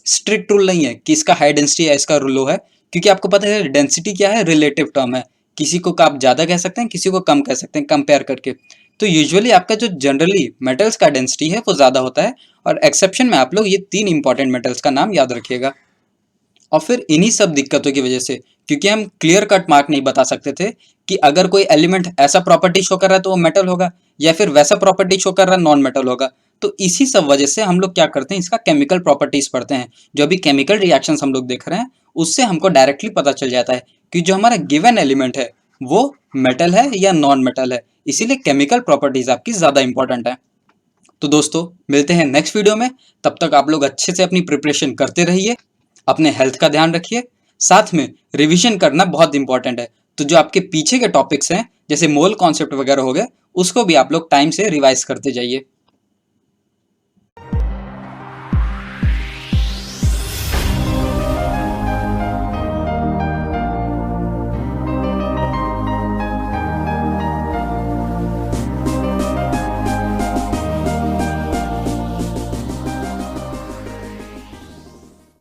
स्ट्रिक्ट रूल नहीं है कि इसका हाई डेंसिटी है इसका लो है, क्योंकि आपको पता है डेंसिटी क्या है, रिलेटिव टर्म है। किसी को आप ज़्यादा कह सकते हैं, किसी को कम कह सकते हैं कंपेयर करके। तो यूजुअली आपका जो जनरली मेटल्स का डेंसिटी है वो ज़्यादा होता है, और एक्सेप्शन में आप लोग ये 3 इंपॉर्टेंट मेटल्स का नाम याद रखिएगा। और फिर इन्हीं सब दिक्कतों की वजह से, क्योंकि हम क्लियर कट मार्क नहीं बता सकते थे कि अगर कोई एलिमेंट ऐसा प्रॉपर्टी शो कर रहा है तो वो मेटल होगा, या फिर वैसा प्रॉपर्टी शो कर रहा है नॉन मेटल होगा। तो इसी सब वजह से हम लोग क्या करते हैं, इसका केमिकल प्रॉपर्टीज पढ़ते हैं। जो अभी केमिकल रिएक्शंस हम लोग देख रहे हैं उससे हमको डायरेक्टली पता चल जाता है कि जो हमारा गिवन एलिमेंट है वो मेटल है या नॉन मेटल है। इसीलिए केमिकल प्रॉपर्टीज आपकी ज़्यादा इंपॉर्टेंट है। तो दोस्तों मिलते हैं नेक्स्ट वीडियो में, तब तक आप लोग अच्छे से अपनी प्रिपरेशन करते रहिए, अपने हेल्थ का ध्यान रखिए, साथ में रिवीजन करना बहुत इंपॉर्टेंट है। तो जो आपके पीछे के टॉपिक्स हैं जैसे मोल कॉन्सेप्ट वगैरह हो गए, उसको भी आप लोग टाइम से रिवाइज करते जाइए।